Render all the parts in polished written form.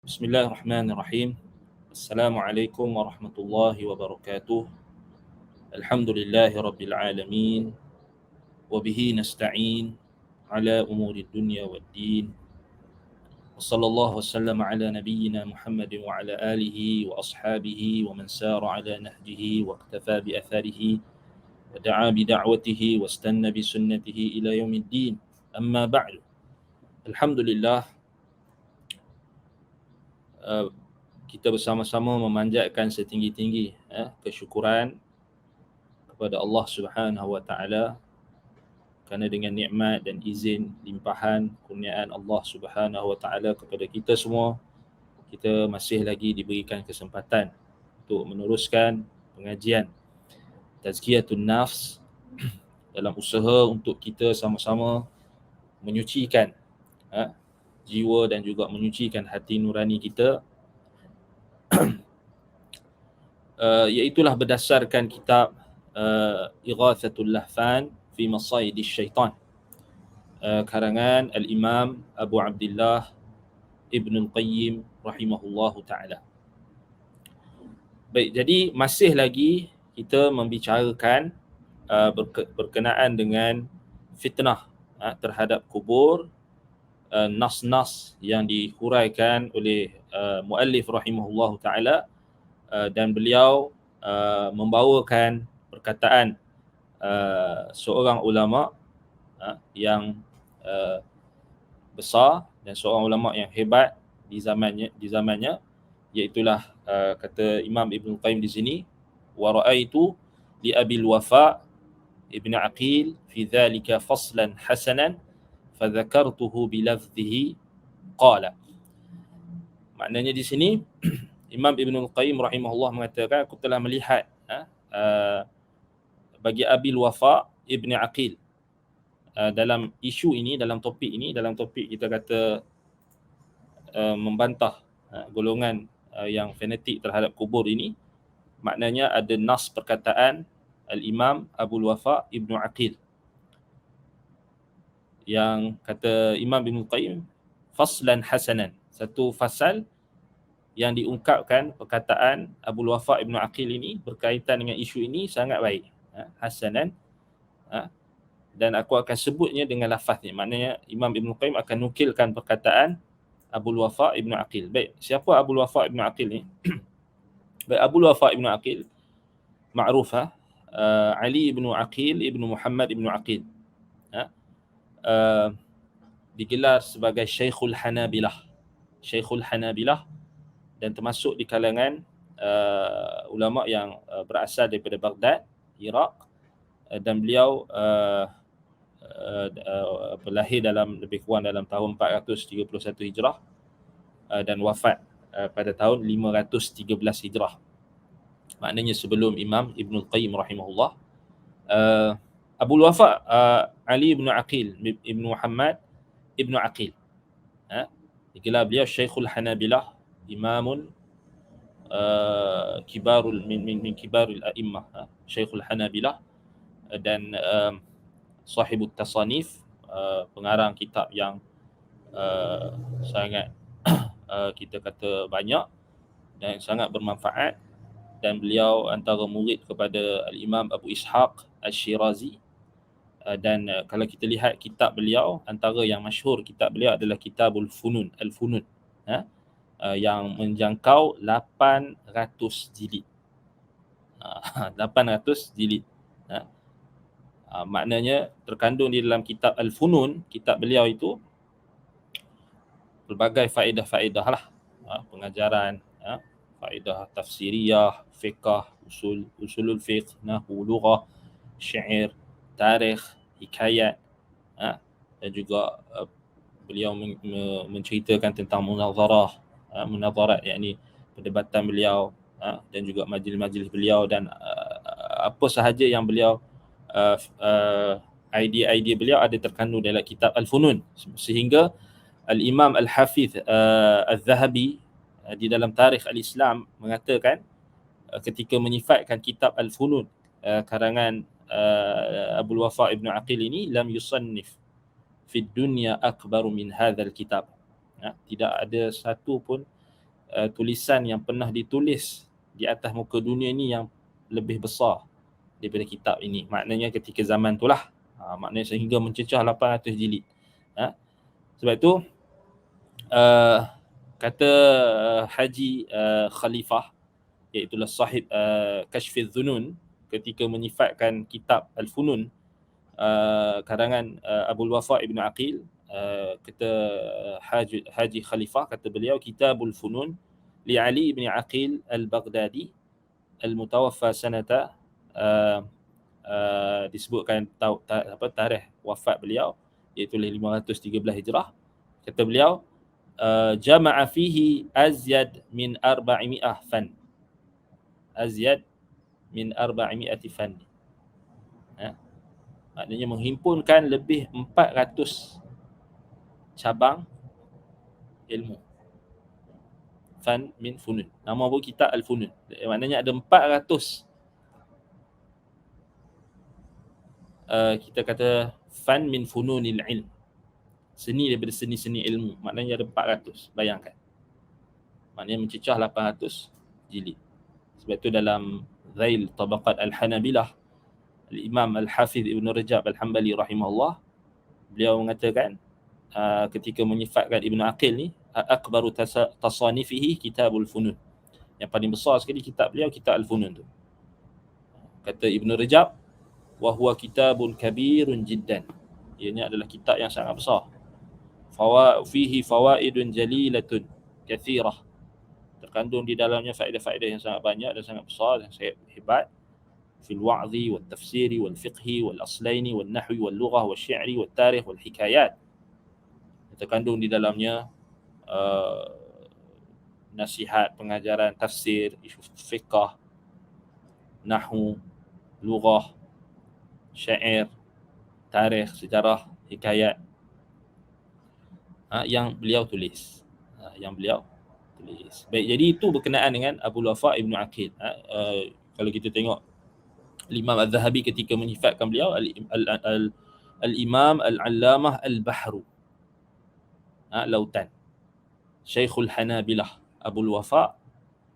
Bismillahirrahmanirrahim. Assalamualaikum warahmatullahi wabarakatuh. Alhamdulillahi rabbil alamin. Wabihi nasta'in ala umuri dunya waddin. Wa sallallahu wasallam ala nabiyyina Muhammadin wa ala alihi wa ashabihi wa man sara ala nahjihi wa iktafa bi atharihi wa da'a bi da'watihi wa istanna bi sunnatihi ila yaumiddin. Amma ba'du. Alhamdulillah, kita bersama-sama memanjatkan setinggi-tinggi kesyukuran kepada Allah Subhanahu wa taala kerana dengan nikmat dan izin limpahan kurniaan Allah Subhanahu wa taala kepada kita semua, kita masih lagi diberikan kesempatan untuk meneruskan pengajian Tazkiyatun Nafs dalam usaha untuk kita sama-sama menyucikan jiwa dan juga menyucikan hati nurani kita, iaitulah berdasarkan kitab Ighathatul Lahfan fi Masayidis Syaitan, karangan Al-Imam Abu Abdullah Ibn Al-Qayyim rahimahullahu ta'ala. Baik, jadi masih lagi kita membicarakan berkenaan dengan fitnah terhadap kubur, nas-nas yang dihuraikan oleh muallif rahimahullahu ta'ala, dan beliau membawakan perkataan seorang ulama yang besar dan seorang ulama yang hebat di zamannya, iaitulah kata Imam Ibn Qayyim di sini, wa ra'aitu li Abil Wafa Ibn Aqil fi dhalika faslan hasanan fadzakartuhu bilafdhihi qala. Maknanya di sini Imam Ibn Qayyim rahimahullah mengatakan, aku telah melihat bagi Abil Wafa Ibn Aqil dalam isu ini, dalam topik ini, dalam topik kita kata membantah golongan yang fanatik terhadap kubur ini. Maknanya ada nas perkataan Al-Imam Abul Wafa Ibn Aqil yang kata Imam Ibn Qayyim, faslan hasanan, satu fasal yang diungkapkan perkataan Abul Wafa Ibn Aqil ini berkaitan dengan isu ini sangat baik, hasanan, dan aku akan sebutnya dengan lafaznya. Maknanya Imam Ibn Qayyim akan nukilkan perkataan Abul Wafa Ibn Aqil. Baik, siapa Abul Wafa Ibn Aqil ni? Baik, Abul Wafa Ibn Aqil ma'rufah Ali Ibn Aqil Ibn Muhammad Ibn Aqil, digelar sebagai Syekhul Hanabilah, Syekhul Hanabilah, dan termasuk di kalangan ulama yang berasal daripada Baghdad, Iraq, dan beliau lahir dalam lebih kurang dalam tahun 431 Hijrah dan wafat pada tahun 513 Hijrah. Maknanya sebelum Imam Ibn Qayyim rahimahullah. Abul Wafa Ali Ibn Aqil Ibn Muhammad Ibn Aqil, digelar beliau Syekhul Hanabilah, imamun kibarul min kibarul a'immah, Syekhul Hanabilah, dan sahibut tasanif, pengarang kitab yang sangat kita kata banyak dan sangat bermanfaat, dan beliau antara murid kepada Al-Imam Abu Ishaq Al-Shirazi. Dan kalau kita lihat kitab beliau, antara yang masyhur kitab beliau adalah Kitabul Funun, Al-Funun, yang menjangkau 800 jilid. 800 jilid. Maknanya terkandung di dalam kitab Al-Funun, kitab beliau itu, pelbagai faedah-faedah lah, pengajaran, faedah tafsiriyah, fiqh, usulul fiqh, nahwu, lughah, syair, tarikh, hikayat, dan juga beliau menceritakan tentang munadharat, yakni perdebatan beliau, dan juga majlis-majlis beliau, dan apa sahaja yang beliau idea-idea beliau ada terkandung dalam kitab Al-Funun, sehingga Al-Imam Al-Hafiz Al-Zahabi di dalam Tarikh Al-Islam mengatakan ketika menyifatkan kitab Al-Funun karangan Abul Wafa Ibn Aqil ini, lam yusannif fid dunya akbaru min hadzal kitab. Tidak ada satu pun tulisan yang pernah ditulis di atas muka dunia ni yang lebih besar daripada kitab ini. Maknanya ketika zaman tu lah. Maknanya sehingga mencecah 800 jilid. Sebab itu kata Haji Khalifah, iaitulah sahib Kashfiz Dhunun, ketika menyifatkan kitab Al-Funun karangan Abul Wafa Ibn Aqil, kata Haji Khalifah, kata beliau, Kitabul Funun li Ali ibn Aqil Al-Baghdadi Al-Mutawaffa sanata, disebutkan tarikh wafat beliau iaitu 513 Hijrah. Kata beliau, jama'a fihi azyad min 400 fan. Azyad min 400 fan. Maknanya menghimpunkan lebih 400 cabang ilmu. Fan min funun. Nama pun kitab Al-Funun. Maknanya ada 400 kita kata fan min fununil ilm. Seni daripada seni-seni ilmu. Maknanya ada 400. Bayangkan. Maknanya mencecah 800 jilid. Sebab itu dalam Zail Tabaqat Al-Hanabilah, Al-Imam Al-Hafiz Ibn Rajab Al-Hambali rahimahullah, beliau mengatakan ketika menyifatkan Ibn Aqil ni, akbaru tasanifihi Kitabul Funun. Yang paling besar sekali kitab beliau, kitab Al-Funun tu. Kata Ibn Rajab, wa huwa kitabun kabirun jiddan. Ianya adalah kitab yang sangat besar. Fihi fawaidun jalilatun kathirah. Terkandung di dalamnya faedah-faedah yang sangat banyak dan sangat besar dan sangat hebat. Fil wa'zi wal tafsiri wal fiqhi wal aslaini wal nahwi wal lughah wal syi'ri wal tarikh wal hikayat. Terkandung di dalamnya nasihat, pengajaran tafsir, isu fiqh, nahwu, lughah, syair, tarikh, sejarah, hikayat, yang beliau tulis. Baik, jadi itu berkenaan dengan Abul Wafa Ibn Aqil. Kalau kita tengok Imam Al-Zahabi ketika menyifatkan beliau, Al-Imam Al-Allamah Al-Bahru, lautan. Syekhul Hanabilah Abul Wafa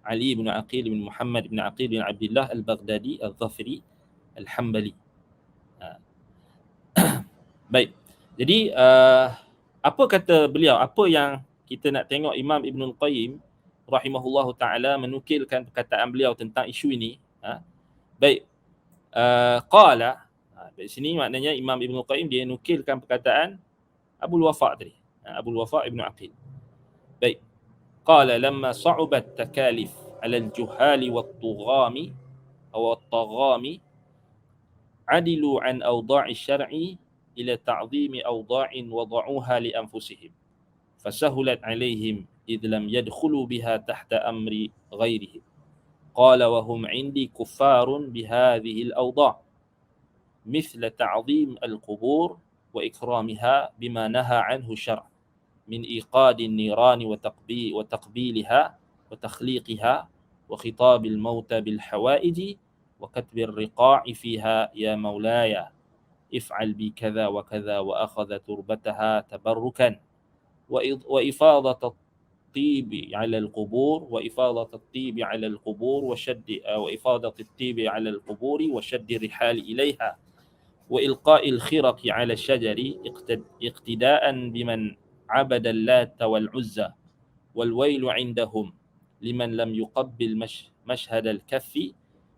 Ali bin Aqil bin Muhammad bin Aqil bin Abdullah Al-Baghdadi Al-Zafiri Al-Hambali. Baik. Jadi apa kata beliau? Apa yang kita nak tengok Imam Ibn Qayyim rahimahullahu ta'ala menukilkan perkataan beliau tentang isu ini. Baik. Qala. Di sini maknanya Imam Ibn Qayyim dia nukilkan perkataan Abul Wafa tadi. Abul Wafa Ibn Aqil. Baik. Qala lamma sa'ubat takalif 'ala al-juhali wat-tughami aw at-taghami adilu 'an awda'i syar'i ila ta'zimi awda'in wada'uha li anfusihim fasahulat 'alaihim idh lam yadkhulu biha tahta amri ghairihim. Qala wa hum 'indi kuffarun bihadhihi al-awda' mithla ta'zim al-qubur wa ikramiha bima naha 'anhu syar' من إيقاد النيران وتقبيلها وتخليقها وخطاب الموتى بالحوائج وكتب الرقاع فيها يا مولاي افعل بي كذا وكذا وأخذ تربتها تبركا وإفاضة الطيب على القبور وإفاضة الطيب على القبور وشد الرحال إليها وإلقاء الخرق على الشجر اقتداء بمن عبد اللات والعزى والويل عندهم لمن لم يقبل مشهد الكف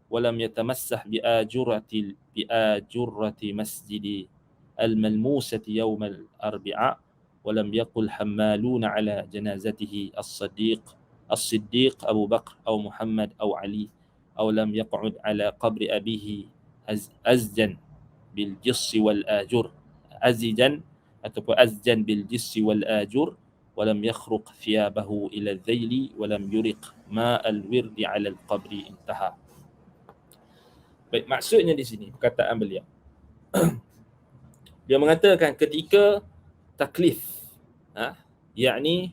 ولم يتمسح بآجرة مسجد الملموسة يوم الأربعاء ولم يقل حمالون على جنازته الصديق أبو بكر أو محمد أو علي أو لم يقعد على قبر أبيه أزجا بالجص والآجر أزجا بالجس والآجر ولم يخرق ثيابه إلى الذيل ولم يرق ماء الورد على القبر. انتهى. Baik, maksudnya di sini perkataan beliau. Dia mengatakan ketika taklif, yakni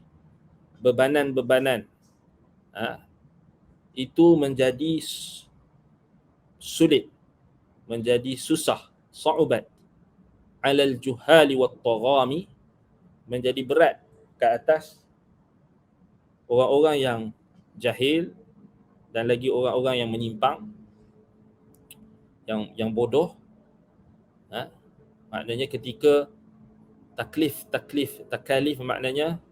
bebanan-bebanan itu menjadi sulit, menjadi susah, sa'ubat alal juhali wat taghami, menjadi berat ke atas orang-orang yang jahil dan lagi orang-orang yang menyimpang, yang bodoh. Maknanya ketika takalif maknanya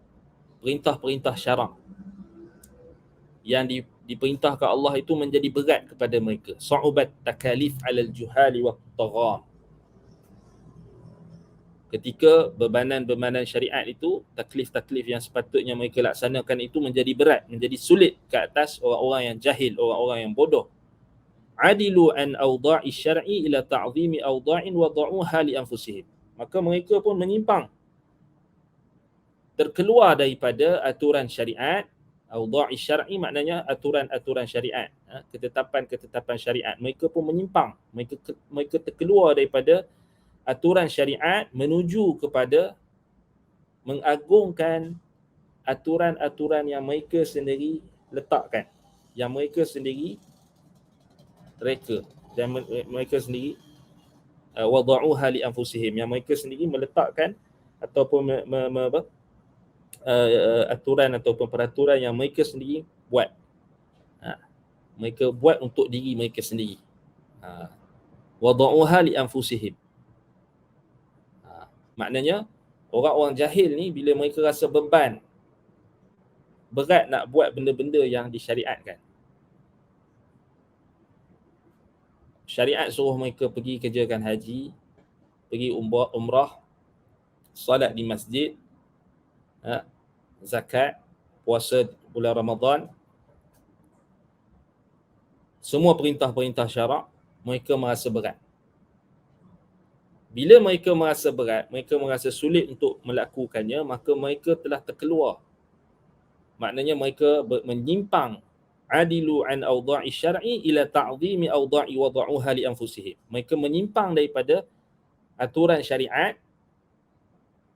perintah-perintah syarak yang diperintahkan Allah itu menjadi berat kepada mereka. Su'ubat takalif 'alal juhali wat tagham. Ketika bebanan-bebanan syariat itu, taklif-taklif yang sepatutnya mereka laksanakan itu menjadi berat, menjadi sulit ke atas orang-orang yang jahil, orang-orang yang bodoh. Adilu an awda'i syar'i ila ta'zimi awda'in wada'uha li anfusihim. Maka mereka pun menyimpang, terkeluar daripada aturan syariat. Awda'i syar'i maknanya aturan-aturan syariat, ketetapan-ketetapan syariat. Mereka pun menyimpang, mereka terkeluar daripada aturan syariat menuju kepada mengagungkan aturan-aturan yang mereka sendiri letakkan, yang mereka sendiri reka, dan mereka sendiri wada'uha li anfusihim, yang mereka sendiri meletakkan ataupun aturan ataupun peraturan yang mereka sendiri buat. Mereka buat untuk diri mereka sendiri. Wada'uha li anfusihim. Maknanya orang-orang jahil ni bila mereka rasa beban, berat nak buat benda-benda yang disyariatkan. Syariat suruh mereka pergi kerjakan haji, pergi umrah, solat di masjid, zakat, puasa bulan Ramadan. Semua perintah-perintah syarak, mereka merasa berat. Bila mereka merasa berat, mereka merasa sulit untuk melakukannya, maka mereka telah terkeluar. Maknanya mereka menyimpang. Adilu an awda'i syar'i ila ta'zimi awda'i wada'uha li anfusihim. Mereka menyimpang daripada aturan syariat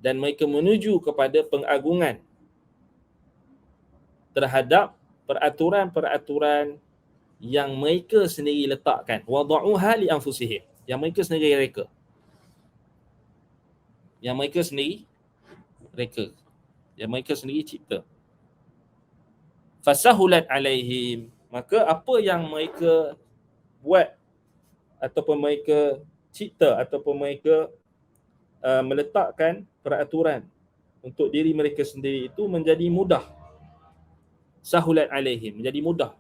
dan mereka menuju kepada pengagungan terhadap peraturan-peraturan yang mereka sendiri letakkan. Wada'uha li anfusihim. Yang mereka sendiri reka. Yang mereka sendiri reka. Yang mereka sendiri cipta. Fasahulat alaihim. Maka apa yang mereka buat ataupun mereka cipta ataupun mereka meletakkan peraturan untuk diri mereka sendiri itu menjadi mudah. Sahulat alaihim, menjadi mudah.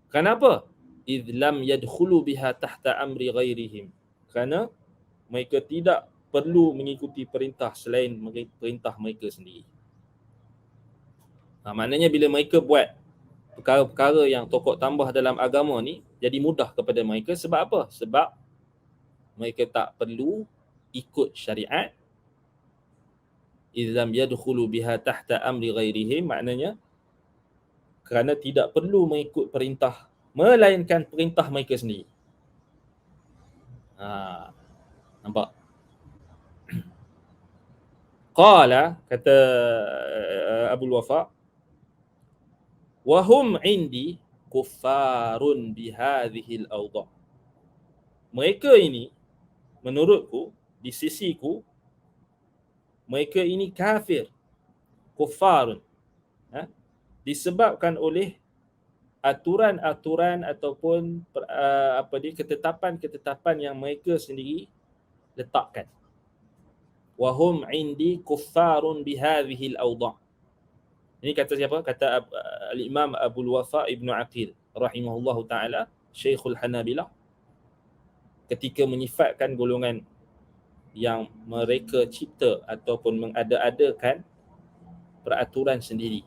Kenapa? Idh lam yadkhulu biha tahta amri ghairihim. Kerana mereka tidak perlu mengikuti perintah selain perintah mereka sendiri. Maknanya bila mereka buat perkara-perkara yang tokok tambah dalam agama ni, jadi mudah kepada mereka. Sebab apa? Sebab mereka tak perlu ikut syariat. Idh lam yadkhulu biha tahta amri ghairihim, maknanya kerana tidak perlu mengikut perintah, melainkan perintah mereka sendiri. Nampak? Qala, kata Abul Wafa, wahum indi kuffarun bihadhil awda'. Mereka ini, menurutku, di sisiku, mereka ini kafir, kuffarun, disebabkan oleh aturan-aturan ataupun ketetapan-ketetapan yang mereka sendiri letakkan. Wahum indi kuffarun bihadhil awda'. Ini kata siapa? Kata al-Imam Abul Wafa Ibnu Aqil rahimahullahu taala, Syekhul Hanabilah, ketika menyifatkan golongan yang mereka cipta ataupun mengada-adakan peraturan sendiri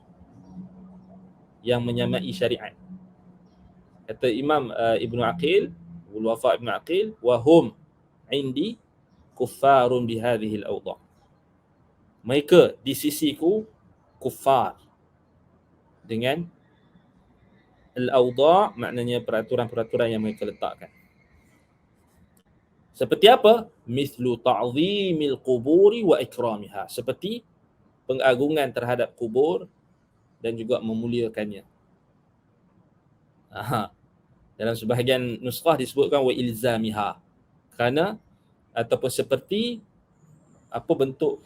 yang menyamai syariat. Kata Imam Ibnu Aqil, Abul Wafa Ibnu Aqil, wahum indi kuffarun bihadhil awda'. Mereka di sisiku kuffar dengan al-awda', maknanya peraturan-peraturan yang mereka letakkan. Seperti apa? Mithlu ta'zimil quburi wa ikramiha. Seperti pengagungan terhadap kubur dan juga memuliakannya. Dalam sebahagian nuskah disebutkan wa ilzamiha. Kerana ataupun seperti apa bentuk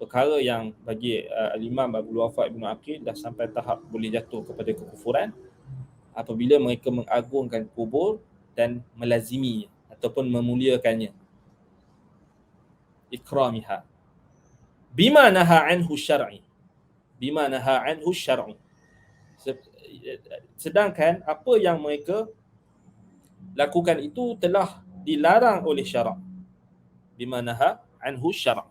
perkara yang bagi Al-Imam Abdul Wafaq Ibn Aqil dah sampai tahap boleh jatuh kepada kekufuran apabila mereka mengagungkan kubur dan melaziminya ataupun memuliakannya, ikramiha bima naha anhu syar'i, bima naha anhu syar'i. Sedangkan apa yang mereka lakukan itu telah dilarang oleh syarak, bima naha anhu syara'.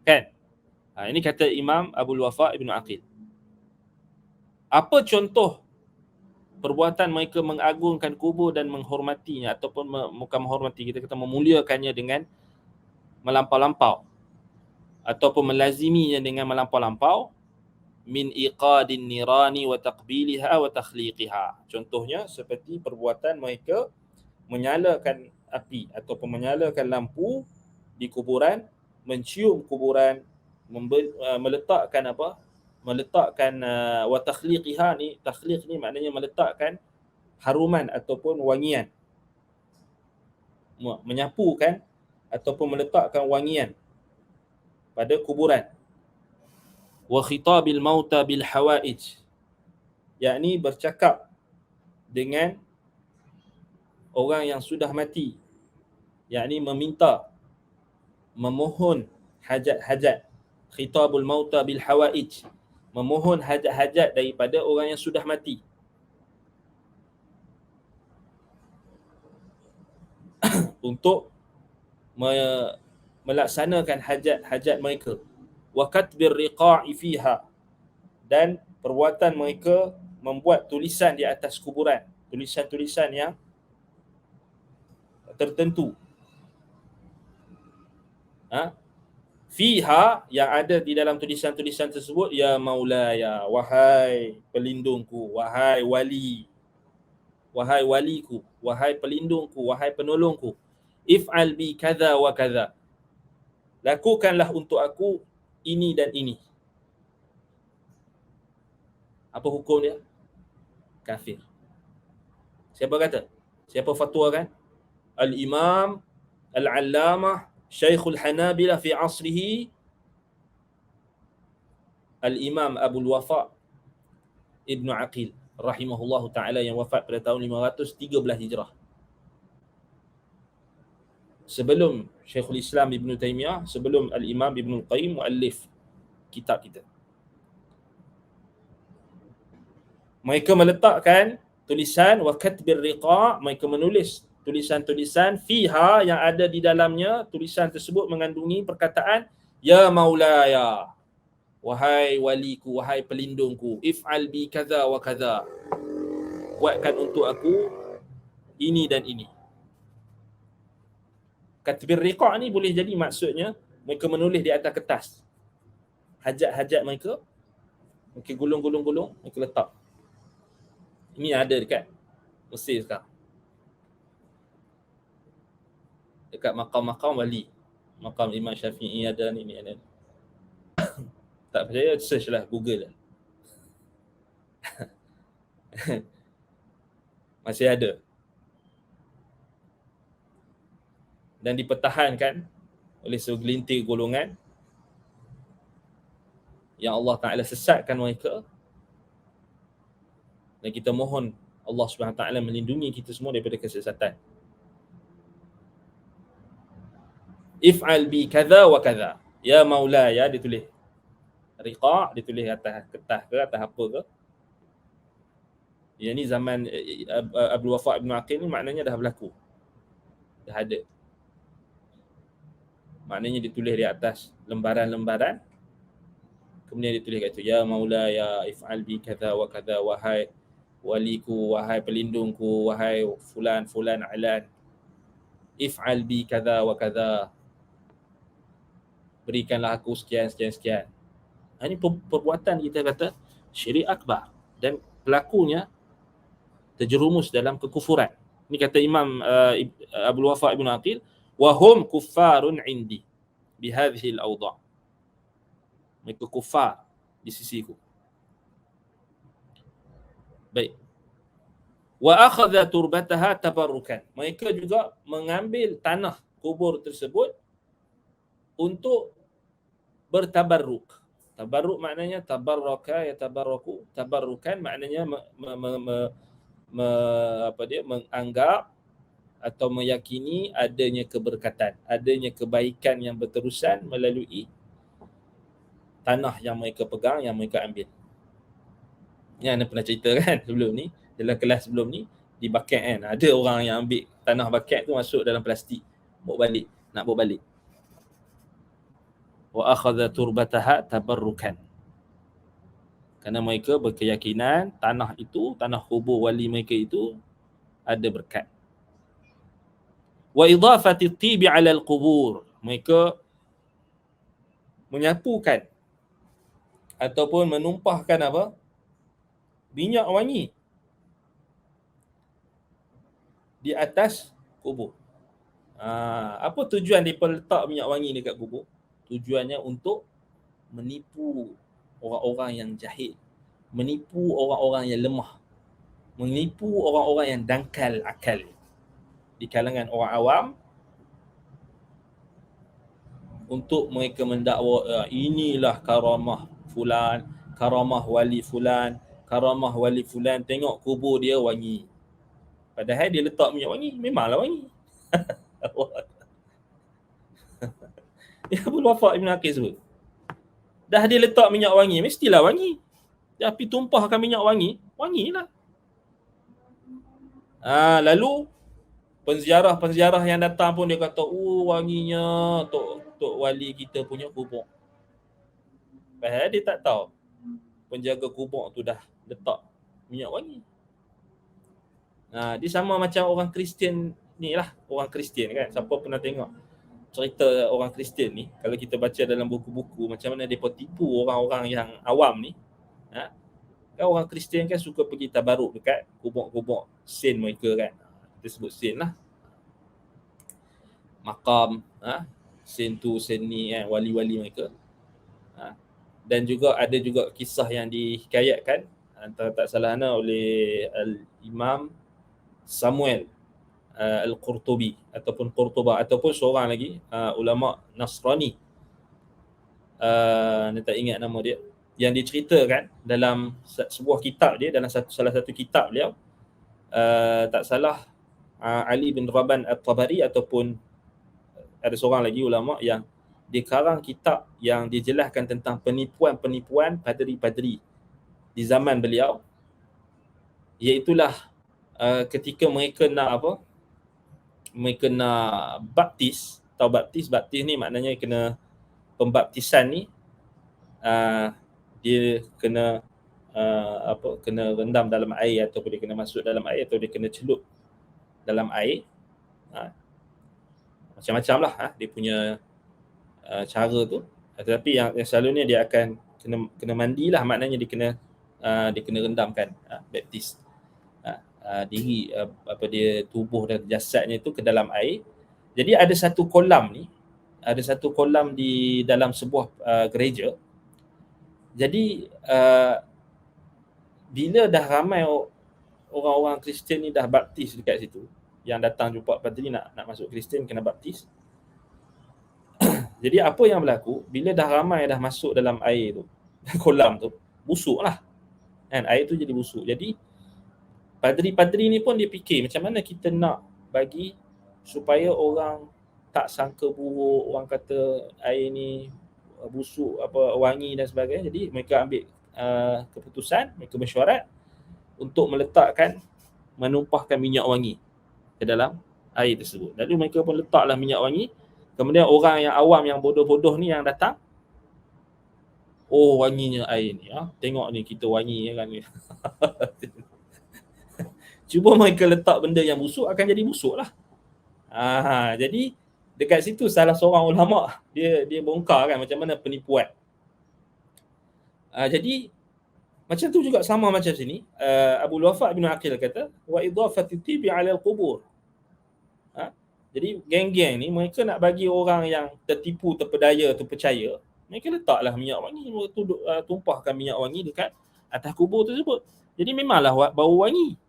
Kan? Ini kata Imam Abdul Wafaq Ibn Aqil. Apa contoh perbuatan mereka mengagungkan kubur dan menghormatinya ataupun bukan menghormati, kita kata memuliakannya dengan melampau-lampau ataupun melaziminya dengan melampau-lampau, min iqadin nirani wa taqbiliha wa takhliqiha. Contohnya seperti perbuatan mereka menyalakan api ataupun menyalakan lampu di kuburan, mencium kuburan, meletakkan apa? Meletakkan wa takhliqiha ni, takhliq ni maknanya meletakkan haruman ataupun wangian. Menyapukan ataupun meletakkan wangian pada kuburan. Wa khitabil mauta bil hawaij, yakni bercakap dengan orang yang sudah mati, yakni meminta, memohon hajat-hajat. Khitabul mauta bil hawaij, memohon hajat-hajat daripada orang yang sudah mati. Untuk melaksanakan hajat-hajat mereka. Wa katbir riqa'i fiha, dan perbuatan mereka membuat tulisan di atas kuburan, tulisan-tulisan yang tertentu. Fiha, yang ada di dalam tulisan-tulisan tersebut, ya maulaya, wahai pelindungku, wahai wali, wahai waliku, wahai pelindungku, wahai penolongku, if'al bi kadza wa kadza, lakukanlah untuk aku ini dan ini. Apa hukum dia? Kafir. Siapa kata? Siapa fatwa kan? Al-Imam Al-Allamah Syekhul Hanabilah fi asrihi, Al-Imam Abdul Wafaq Ibn Aqil rahimahullahu ta'ala, yang wafat pada tahun 513 Hijrah. Sebelum Syekhul Islam Ibn Taymiyah, sebelum Al-Imam Ibn Al-Qayyim muallif kitab kita. Mereka meletakkan tulisan wa katbir riqa', mereka menulis tulisan-tulisan fiha, yang ada di dalamnya tulisan tersebut mengandungi perkataan ya maulaya, wahai waliku, wahai pelindungku, if'al bi kadza wa kadza, buatkan untuk aku ini dan ini. Katbir riqa' ni boleh jadi maksudnya mereka menulis di atas kertas hajat-hajat mereka, mereka gulung-gulung-gulung, mereka letak. Ini ada dekat Mesir sekarang, dekat makam-makam wali, makam Imam Syafi'i ada ni ada. Tak percaya, search lah, Google lah. Masih ada. Dan dipertahankan oleh segelintir golongan yang Allah Ta'ala sesatkan mereka. Dan kita mohon Allah Subhanahu Wa Ta'ala melindungi kita semua daripada kesesatan. If'al bi kadza wa kadza, ya maulaya, ditulis riqa', ditulis atas kertas ke atas apa ke. Yang ni zaman Abdul Wafaq Ibn Aqil ni maknanya dah berlaku, dah ada. Maknanya ditulis di atas lembaran-lembaran, kemudian ditulis kat situ ya maulaya if'al bi kadza wa kadza, wahai waliku, wahai pelindungku, wahai fulan fulan alan, if'al bi kadza wa kadza, berikanlah aku sekian sekian sekian. Ini perbuatan kita kata syirik akbar, dan pelakunya terjerumus dalam kekufuran. Ini kata Imam Abdul Wafaq Ibn Aqil, wa hum kuffarun indi bi hadhihi al-awda'. Mereka kufar di sisiku. Baik. Wa akhadha turbataha tabarrukan. Mereka juga mengambil tanah kubur tersebut untuk bertabarruk. Tabarruk maknanya tabarraka ya tabarruku. Tabarrukan maknanya menganggap atau meyakini adanya keberkatan, adanya kebaikan yang berterusan melalui tanah yang mereka pegang, yang mereka ambil. Ni Anda pernah cerita kan sebelum ni, dalam kelas sebelum ni, di bucket kan, ada orang yang ambil tanah bucket tu masuk dalam plastik, nak bawa balik. Wa akhadha turbataha tabarrukan. Kerana mereka berkeyakinan tanah itu, tanah kubur wali mereka itu ada berkat. Wa idafati tibi 'ala al-qubur. Mereka menyapukan ataupun menumpahkan apa? Minyak wangi di atas kubur. Apa tujuan mereka letak minyak wangi dekat kubur? Tujuannya untuk menipu orang-orang yang jahil, menipu orang-orang yang lemah, menipu orang-orang yang dangkal akal di kalangan orang awam, untuk mereka mendakwa inilah karamah fulan, karamah wali fulan, karamah wali fulan, tengok kubur dia wangi. Padahal dia letak minyak wangi, memanglah wangi. Ya, Abdul Wafaq Ibn Aqil sebut, dah dia letak minyak wangi, mestilah wangi. Tapi tumpahkan minyak wangi, wangilah. Lalu penziarah-penziarah yang datang pun dia kata, wanginya Tok Wali kita punya kubur. Padahal dia tak tahu penjaga kubur tu dah letak minyak wangi. Dia sama macam orang Kristian ni lah. Orang Kristian kan, siapa pernah tengok cerita orang Kristian ni, kalau kita baca dalam buku-buku macam mana mereka tipu orang-orang yang awam ni. Kan orang Kristian kan suka pergi tabaruk dekat kubur-kubur saint mereka kan. Kita sebut saint lah. Makam saint tu, saint ni kan, wali-wali mereka. Dan juga ada juga kisah yang dihikayatkan, antara tak salah oleh Al-Imam Samuel Al-Qurtubi ataupun Qurtuba ataupun seorang lagi ulama Nasrani, saya tak ingat nama dia, yang diceritakan dalam sebuah kitab dia, dalam salah satu kitab beliau, tak salah Ali bin Raban At-Tabari ataupun ada seorang lagi ulama yang dikarang kitab yang dijelaskan tentang penipuan-penipuan padri-padri di zaman beliau, iaitulah ketika mereka nak apa? Mereka nak baptis. Tahu baptis? Baptis ni maknanya kena pembaptisan ni dia kena kena rendam dalam air, ataupun dia kena masuk dalam air, atau dia kena celup dalam air. Macam-macam lah dia punya cara tu. Tetapi yang selalunya dia akan kena mandilah, maknanya dia kena rendamkan baptis. Diri dia tubuh dan jasadnya itu ke dalam air. Jadi ada satu kolam di dalam sebuah gereja. Jadi bila dah ramai orang-orang Kristian ni dah baptis dekat situ, yang datang jumpa padri nak masuk Kristian kena baptis. Jadi apa yang berlaku, bila dah ramai dah masuk dalam air tu, kolam tu, busuklah kan, air tu jadi busuk. Jadi padri-padri ni pun dia fikir macam mana kita nak bagi supaya orang tak sangka buruk, orang kata air ni busuk, wangi dan sebagainya. Jadi mereka ambil keputusan, mereka mesyuarat untuk menumpahkan minyak wangi ke dalam air tersebut. Lalu mereka pun letaklah minyak wangi. Kemudian orang yang awam, yang bodoh-bodoh ni yang datang, wanginya air ni, tengok ni kita wangi kan. Cuba mereka letak benda yang busuk, akan jadi busuk lah. Jadi dekat situ salah seorang ulama dia bongkar kan macam mana penipuan. Jadi macam tu juga, sama macam sini. Abdul Wafaq Ibn Aqil kata, wa idafati tibi 'ala al-qubur. Jadi geng-geng ni mereka nak bagi orang yang tertipu, terpedaya, terpercaya, mereka letaklah minyak wangi, tumpahkan minyak wangi dekat atas kubur tersebut. Jadi memanglah bau wangi.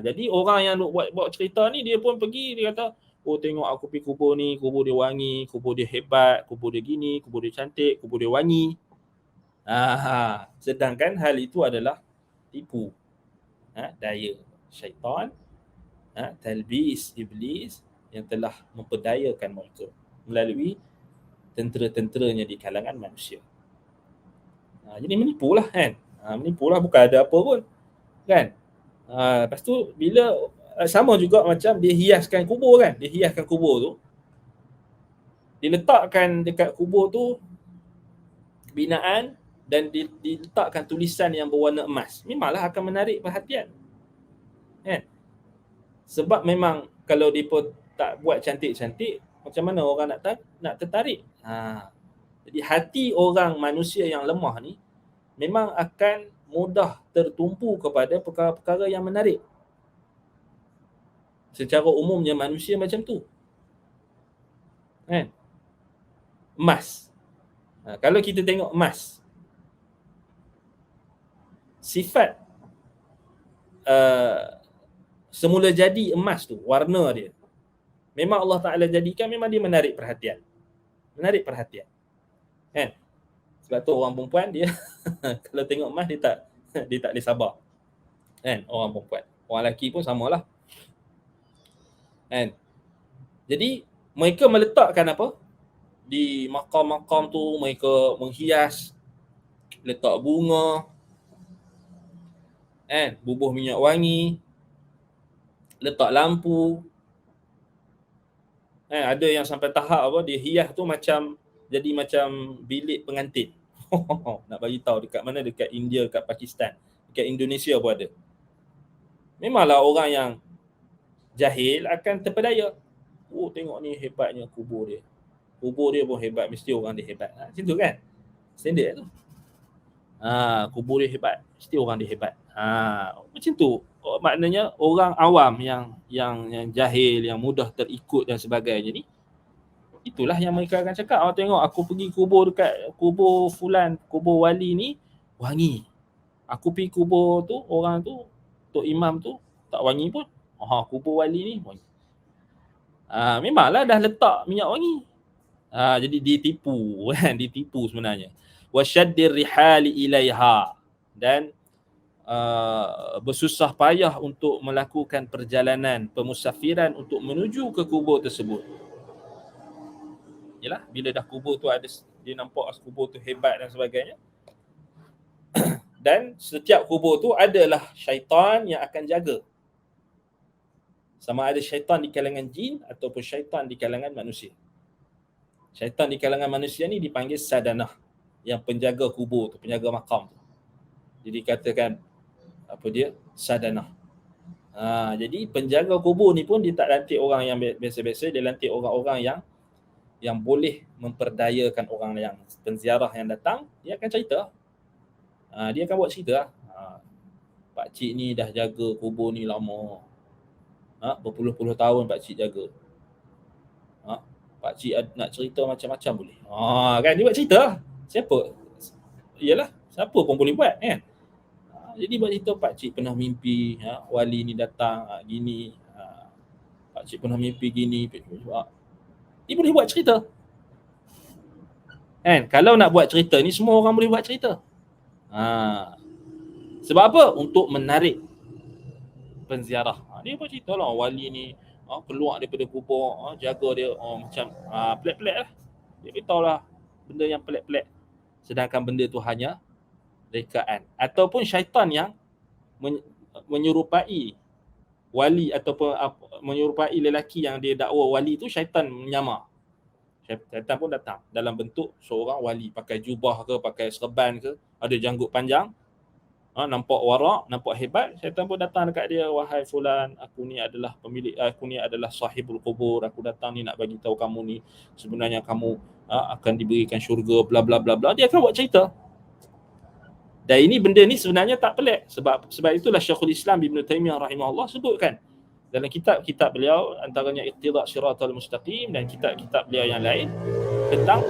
Jadi orang yang buat cerita ni, dia pun pergi, dia kata, Oh tengok aku pergi kubur ni, kubur dia wangi, kubur dia hebat, kubur dia gini, kubur dia cantik, kubur dia wangi. Sedangkan hal itu adalah tipu. Daya syaitan, talbis iblis yang telah memperdayakan mereka melalui tentera-tenteranya di kalangan manusia. Jadi menipulah kan. Menipulah, bukan ada apa pun. Kan? Lepas tu bila sama juga macam dia hiaskan kubur kan. Dia hiaskan kubur tu. Diletakkan dekat kubur tu binaan dan diletakkan tulisan yang berwarna emas. Memanglah akan menarik perhatian. Kan? Sebab memang kalau mereka tak buat cantik-cantik, macam mana orang nak tertarik? Jadi hati orang manusia yang lemah ni memang akan mudah tertumpu kepada perkara-perkara yang menarik. Secara umumnya manusia macam tu. Kan? Emas. Kalau kita tengok emas, sifat semula jadi emas tu, warna dia, memang Allah Ta'ala jadikan memang dia menarik perhatian. Menarik perhatian. Kan? Sebab tu orang perempuan dia kalau tengok emas dia tak boleh sabar. Kan? Orang perempuan. Orang lelaki pun samalah. Kan? Jadi mereka meletakkan apa? Di makam-makam tu mereka menghias, letak bunga, kan? Bubuh minyak wangi, letak lampu. Ada yang sampai tahap apa, dia hias tu macam jadi macam bilik pengantin. Nak bagi tahu dekat mana, dekat India, dekat Pakistan, dekat Indonesia pun ada. Memanglah orang yang jahil akan terpedaya. Oh tengok ni hebatnya kubur dia. Kubur dia pun hebat, mesti orang dia hebat. Macam tu kan? Standard tu. Kubur dia hebat, mesti orang dia hebat. Macam tu. Maknanya orang awam yang jahil, yang mudah terikut dan sebagainya ni, itulah yang mereka akan cakap. Tengok aku pergi kubur dekat kubur fulan, kubur wali ni wangi. Aku pergi kubur tu, orang tu, tok imam tu tak wangi pun. Kubur wali ni wangi. Memanglah dah letak minyak wangi. Jadi ditipu kan, ditipu sebenarnya. Wasyaddir rihali ilaiha, dan bersusah payah untuk melakukan perjalanan pemusafiran untuk menuju ke kubur tersebut. Yalah, bila dah kubur tu ada, dia nampak kubur tu hebat dan sebagainya. Dan setiap kubur tu adalah syaitan yang akan jaga. Sama ada syaitan di kalangan jin ataupun syaitan di kalangan manusia. Syaitan di kalangan manusia ni dipanggil sadanah, yang penjaga kubur tu, penjaga makam tu. Jadi katakan apa dia? Sadanah. Jadi penjaga kubur ni pun dia tak lantik orang yang biasa-biasa, dia lantik orang-orang yang boleh memperdayakan orang yang penziarah yang datang. Dia akan cerita. Dia akan buat cerita. Pak cik ni dah jaga kubur ni lama. Berpuluh-puluh tahun pak cik jaga. Pak cik nak cerita macam-macam boleh. Kan dia buat cerita. Siapa? Iyalah, siapa pun boleh buat kan. Jadi buat cerita pak cik pernah mimpi wali ni datang gini. Pak cik pernah mimpi gini. Dia boleh buat cerita. Kan? Kalau nak buat cerita ni semua orang boleh buat cerita. Sebab apa? Untuk menarik penziarah. Dia buat cerita lah wali ni keluar daripada kubur, jaga dia macam pelik-pelik lah. Dia beritahu lah benda yang pelik-pelik. Sedangkan benda tu hanya rekaan. Ataupun syaitan yang menyerupai wali ataupun menyerupai lelaki yang dia dakwa wali tu, syaitan menyamar. Syaitan pun datang dalam bentuk seorang wali, pakai jubah ke, pakai serban ke, ada janggut panjang, nampak warak, nampak hebat. Syaitan pun datang dekat dia, wahai fulan, aku ni adalah pemilik, aku ni adalah sahibul kubur, aku datang ni nak bagi tahu kamu ni sebenarnya kamu akan diberikan syurga, bla bla bla bla. Dia akan buat cerita. Dan ini benda ni sebenarnya tak pelik, sebab itulah Syekhul Islam Ibn Taymiyah rahimahullah sebutkan dalam kitab-kitab beliau, antaranya Iqtida' Siratal Mustaqim dan kitab-kitab beliau yang lain, tentang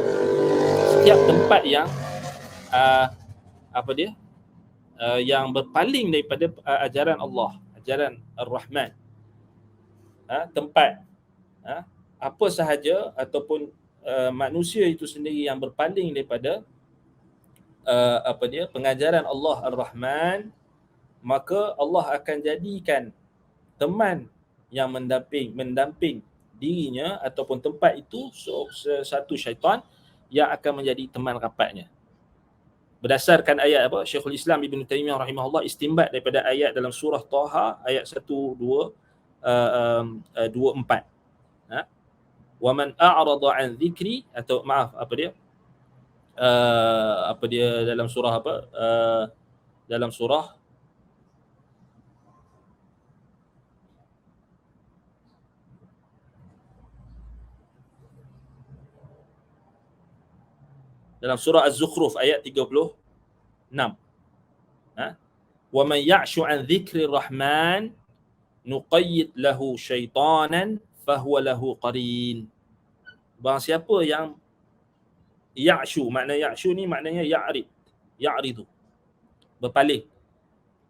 setiap tempat yang yang berpaling daripada ajaran Allah, ajaran Ar-Rahman, tempat apa sahaja ataupun manusia itu sendiri yang berpaling daripada pengajaran Allah Ar-Rahman, maka Allah akan jadikan teman yang mendamping dirinya ataupun tempat itu satu syaitan yang akan menjadi teman rapatnya. Berdasarkan ayat Syekhul Islam Ibn Taimiyah rahimahullah istinbat daripada ayat dalam surah Taha ayat 1, 2, 24. Wa man a'rada an dhikri, atau maaf dalam surah dalam surah Az-Zukhruf ayat 36. Wa man ya'shu an dhikri rahman nuqayyid lahu syaitanan fahuwa lahu qarin. Barang siapa yang ya'shu, makna ya'shu ni maknanya ya'ridu, berpaling,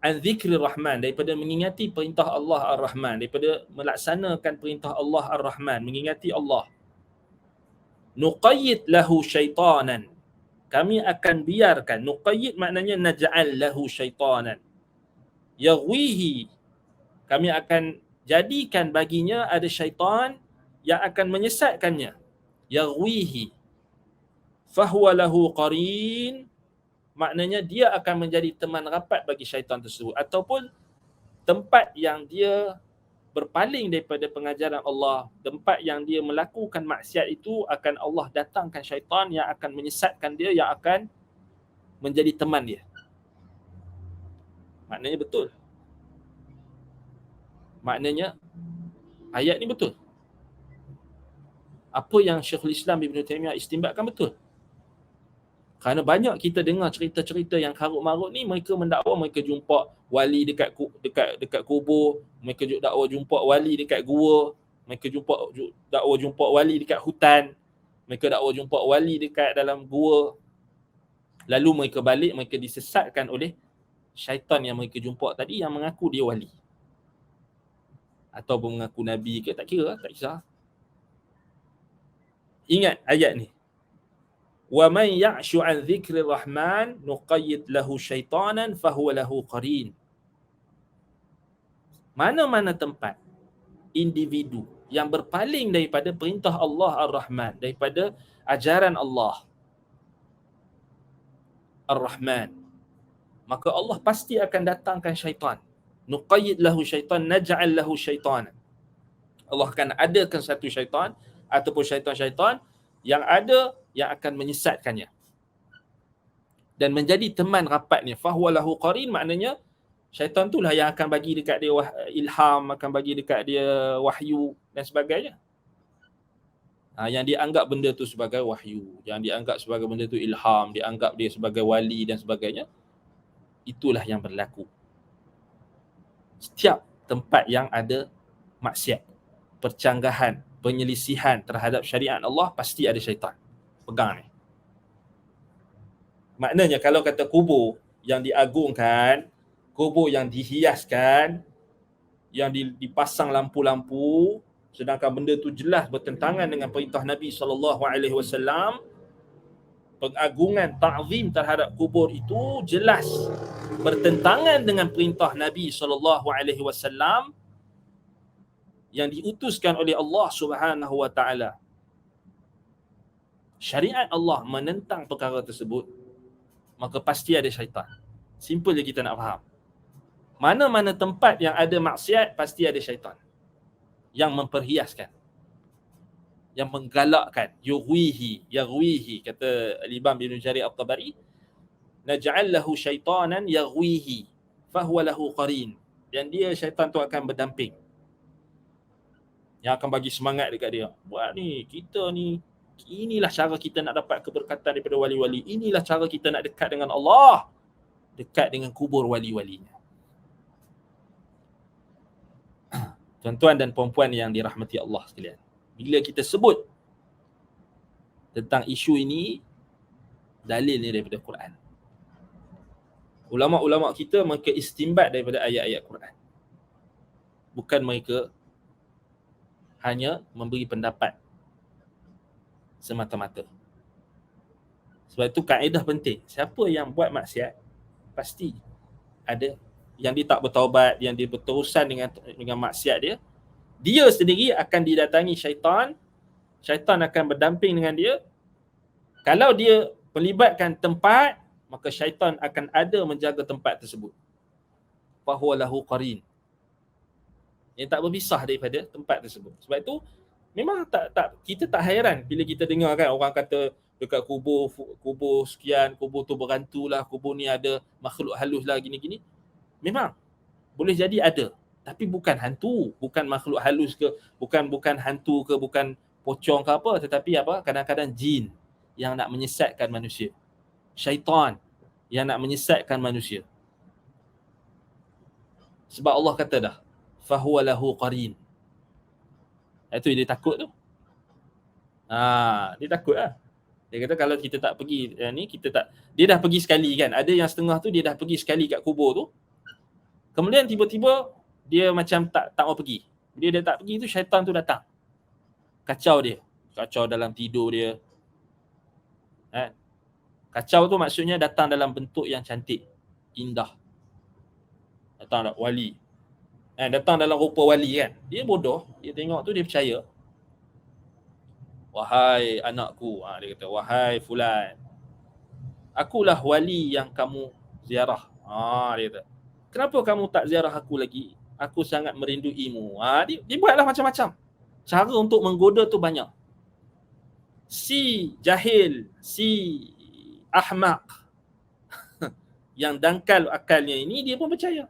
an dhikri rahman, daripada mengingati perintah Allah Ar-Rahman, daripada melaksanakan perintah Allah Ar-Rahman, mengingati Allah. Nuqayyid lahu syaitanan, kami akan biarkan, nuqayyid maknanya naj'al lahu syaitanan, yaghwihi, kami akan jadikan baginya ada syaitan yang akan menyesatkannya, yaghwihi, fahuwa lahu qarin, maknanya dia akan menjadi teman rapat bagi syaitan tersebut, ataupun tempat yang dia berpaling daripada pengajaran Allah, tempat yang dia melakukan maksiat itu, akan Allah datangkan syaitan yang akan menyesatkan dia, yang akan menjadi teman dia. Maknanya betul. Maknanya ayat ni betul. Apa yang Syekhul Islam Ibn Taimiyah istinbatkan betul. Kerana banyak kita dengar cerita-cerita yang karut-marut ni, mereka mendakwa mereka jumpa wali dekat kubur, mereka dakwa jumpa wali dekat gua, mereka dakwa jumpa wali dekat hutan, mereka dakwa jumpa wali dekat dalam gua. Lalu mereka balik, mereka disesatkan oleh syaitan yang mereka jumpa tadi, yang mengaku dia wali ataupun mengaku nabi ke, tak kira, tak kisah. Ingat ayat ni. Wa man ya'shu an dzikri rahman nuqayyid lahu syaitanan fahuwa lahu qarin. Mana-mana tempat individu yang berpaling daripada perintah Allah Ar-Rahman, daripada ajaran Allah Ar-Rahman, maka Allah pasti akan datangkan syaitan. Nuqayyid lahu syaitan, naj'al lahu syaitanan. Allah akan adakan satu syaitan ataupun syaitan-syaitan yang ada yang akan menyesatkannya dan menjadi teman rapatnya. Fahuwa lahu qarin, maknanya syaitan itulah yang akan bagi dekat dia ilham, akan bagi dekat dia wahyu dan sebagainya. Yang dianggap benda tu sebagai wahyu, yang dianggap sebagai benda tu ilham, dianggap dia sebagai wali dan sebagainya, itulah yang berlaku. Setiap tempat yang ada maksiat, percanggahan, penyelisihan terhadap syariat Allah, pasti ada syaitan. Pegang ni. Maknanya kalau kata kubur yang diagungkan, kubur yang dihiaskan, yang dipasang lampu-lampu, sedangkan benda tu jelas bertentangan dengan perintah Nabi SAW, pengagungan, ta'zim terhadap kubur itu jelas bertentangan dengan perintah Nabi SAW yang diutuskan oleh Allah Subhanahu wa taala. Syariat Allah menentang perkara tersebut, maka pasti ada syaitan. Simple je kita nak faham. Mana-mana tempat yang ada maksiat, pasti ada syaitan yang memperhiaskan, yang menggalakkan. Yaghwihi, kata Al-Imam Ibn Jarir At-Tabari, naj'al lahu syaitanan yaghwihi fahuwa lahu qarin. Dan dia, syaitan tu akan berdamping, yang akan bagi semangat dekat dia. Buat ni, kita ni, inilah cara kita nak dapat keberkatan daripada wali-wali. Inilah cara kita nak dekat dengan Allah, dekat dengan kubur wali-walinya. Tuan-tuan dan puan-puan yang dirahmati Allah sekalian, bila kita sebut tentang isu ini, dalil ni daripada Quran. Ulama-ulama kita mereka istinbat daripada ayat-ayat Quran. Bukan mereka hanya memberi pendapat semata-mata. Sebab itu kaedah penting. Siapa yang buat maksiat pasti ada yang dia tak bertaubat, yang dia berterusan dengan maksiat dia, dia sendiri akan didatangi syaitan. Syaitan akan berdamping dengan dia. Kalau dia melibatkan tempat, maka syaitan akan ada menjaga tempat tersebut. Fahuwa lahu qarin. Yang tak berpisah daripada tempat tersebut. Sebab itu memang kita tak hairan bila kita dengar kan orang kata dekat kubur sekian, kubur tu berhantu lah, kubur ni ada makhluk halus lah, gini-gini. Memang boleh jadi ada, tapi bukan hantu, bukan makhluk halus ke, bukan hantu ke, bukan pocong ke apa, tetapi apa, kadang-kadang jin yang nak menyesatkan manusia, syaitan yang nak menyesatkan manusia. Sebab Allah kata dah, fahuwa lahu qarin. Itu dia takut tu. Dia takut lah. Dia kata kalau kita tak pergi dia dah pergi sekali kan. Ada yang setengah tu dia dah pergi sekali kat kubur tu. Kemudian tiba-tiba dia macam tak mau pergi. Bila dia tak pergi tu, syaitan tu datang. Kacau dia. Kacau dalam tidur dia. Kacau tu maksudnya datang dalam bentuk yang cantik, indah. Datang wali. Datang dalam rupa wali kan. Dia bodoh, dia tengok tu dia percaya. Wahai anakku, dia kata, wahai fulan, akulah wali yang kamu ziarah. Dia kata, kenapa kamu tak ziarah aku lagi? Aku sangat merinduimu. Dia buatlah macam-macam. Cara untuk menggoda tu banyak. Si jahil, si ahmaq yang dangkal akalnya ini, dia pun percaya.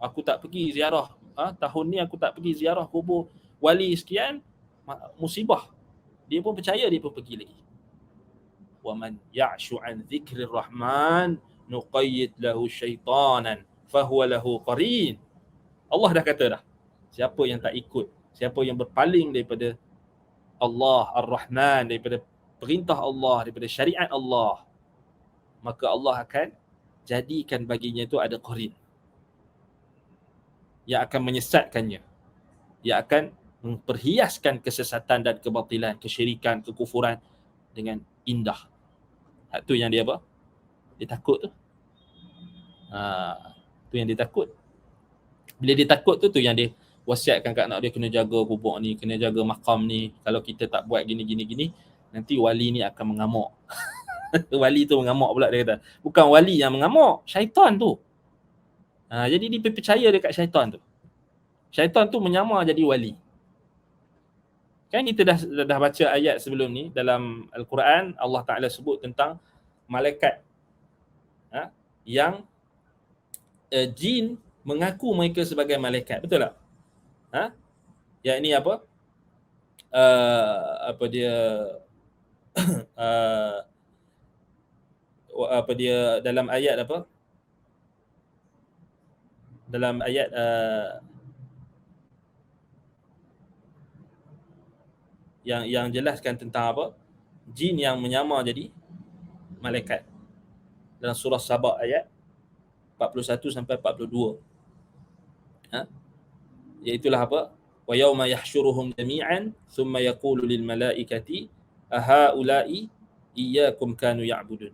Aku tak pergi ziarah. Tahun ni aku tak pergi ziarah kubur wali sekian, musibah. Dia pun percaya, dia pun pergi lagi. Wa man ya'shu an dzikrir rahman nuqayyid lahu syaitanan fahuwa lahu qarin. Allah dah kata dah, siapa yang tak ikut, siapa yang berpaling daripada Allah Ar-Rahman, daripada perintah Allah, daripada syariat Allah, maka Allah akan jadikan baginya itu ada qarin yang akan menyesatkannya, yang akan memperhiaskan kesesatan dan kebatilan, kesyirikan, kekufuran dengan indah. Itu yang dia apa? Dia takut tu. Tu yang dia takut. Bila dia takut tu yang dia wasiatkan kat anak dia, kena jaga kubur ni, kena jaga makam ni. Kalau kita tak buat gini, nanti wali ni akan mengamuk. Wali tu mengamuk pula, dia kata. Bukan wali yang mengamuk, syaitan tu. Jadi dia percaya dekat syaitan tu. Syaitan tu menyamar jadi wali. Kan kita dah baca ayat sebelum ni dalam Al-Quran, Allah Ta'ala sebut tentang malaikat yang jin mengaku mereka sebagai malaikat. Betul tak? Yang ini apa? Apa dia apa dia dalam ayat apa? Dalam ayat yang jelaskan tentang apa? Jin yang menyamar jadi malaikat. Dalam surah Sabah ayat 41 sampai 42. Iaitulah apa? Wa yauma yahsyuruhum jami'an thumma yaqulu lil malaikati ahaula'i iyyakum kanu ya'budun.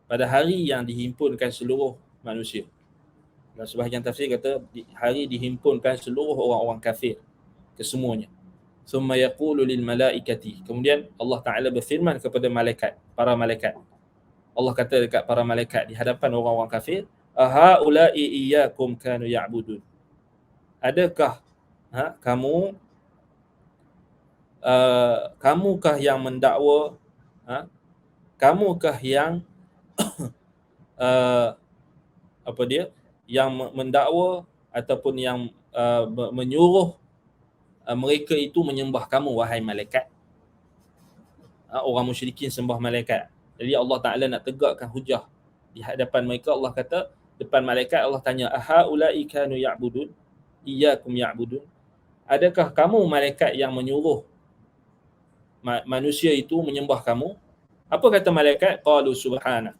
Pada hari yang dihimpunkan seluruh manusia. Dan sebahagian tafsir kata hari dihimpunkan seluruh orang-orang kafir, kesemuanya. Thumma yaqulu lil malaikati. Kemudian Allah Ta'ala berfirman kepada malaikat, para malaikat. Allah kata dekat para malaikat di hadapan orang-orang kafir, ahaula'i iyyakum kanu ya'budun. Adakah kamukah yang mendakwa, kamukah yang apa dia, yang mendakwa ataupun yang menyuruh mereka itu menyembah kamu, wahai malaikat. Orang musyrikin sembah malaikat. Jadi Allah Ta'ala nak tegakkan hujah di hadapan mereka. Allah kata depan malaikat, Allah tanya, ahaula'i kanu ya'budun iyyakum ya'budun. Adakah kamu malaikat yang menyuruh manusia itu menyembah kamu? Apa kata malaikat? Qalu subhanak.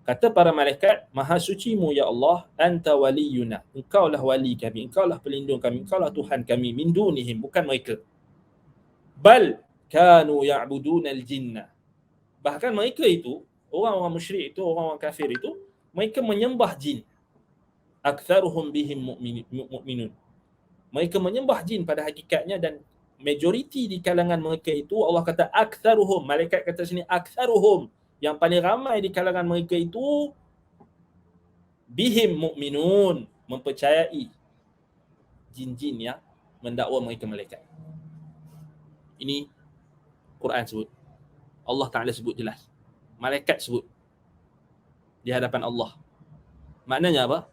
Kata para malaikat, Maha sucimu ya Allah, anta waliyuna. Engkaulah wali kami, engkaulah pelindung kami, engkaulah Tuhan kami, min dunihim, bukan mereka. Bal kanu ya'buduna al-jinna. Bahkan mereka itu, orang-orang musyrik itu, orang-orang kafir itu, mereka menyembah jin. Aktsaruhum bihim mu'minun. Mereka menyembah jin pada hakikatnya, dan majoriti di kalangan mereka itu, Allah kata aktsaruhum, malaikat kata sini aktsaruhum, yang paling ramai di kalangan mereka itu bihim mu'minun, mempercayai jin-jin yang mendakwa mereka malaikat. Ini Quran sebut, Allah Ta'ala sebut jelas, malaikat sebut di hadapan Allah. Maknanya apa?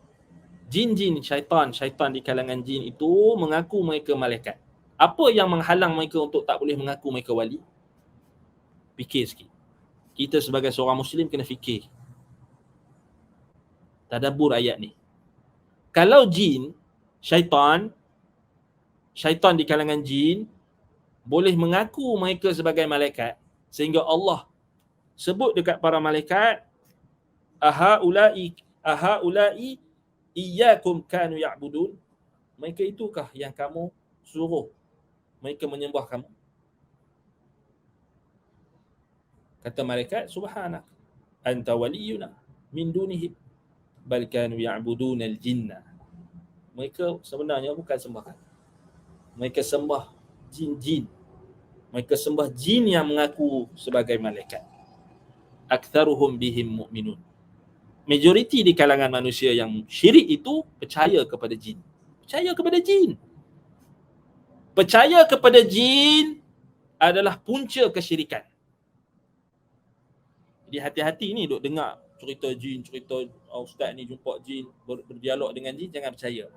Jin-jin, syaitan di kalangan jin itu mengaku mereka malaikat. Apa yang menghalang mereka untuk tak boleh mengaku mereka wali? Fikir sikit. Kita sebagai seorang Muslim kena fikir. Tadabbur ayat ni. Kalau jin, syaitan di kalangan jin boleh mengaku mereka sebagai malaikat, sehingga Allah sebut dekat para malaikat, ahaulai iyyakum kanu ya'budun. Mereka itukah yang kamu suruh mereka menyembah kamu? Kata malaikat, subhanak anta waliyuna min dunihim bal kanu ya'budun al-jinna. Mereka sebenarnya bukan sembah kami, mereka sembah jin-jin. Mereka sembah jin yang mengaku sebagai malaikat. Aktsaruhum bihim mu'minun. Majoriti di kalangan manusia yang syirik itu percaya kepada jin. Percaya kepada jin. Percaya kepada jin adalah punca kesyirikan. Jadi hati-hati ni duk dengar cerita jin, cerita ustaz ni jumpa jin, berdialog dengan jin, jangan percaya.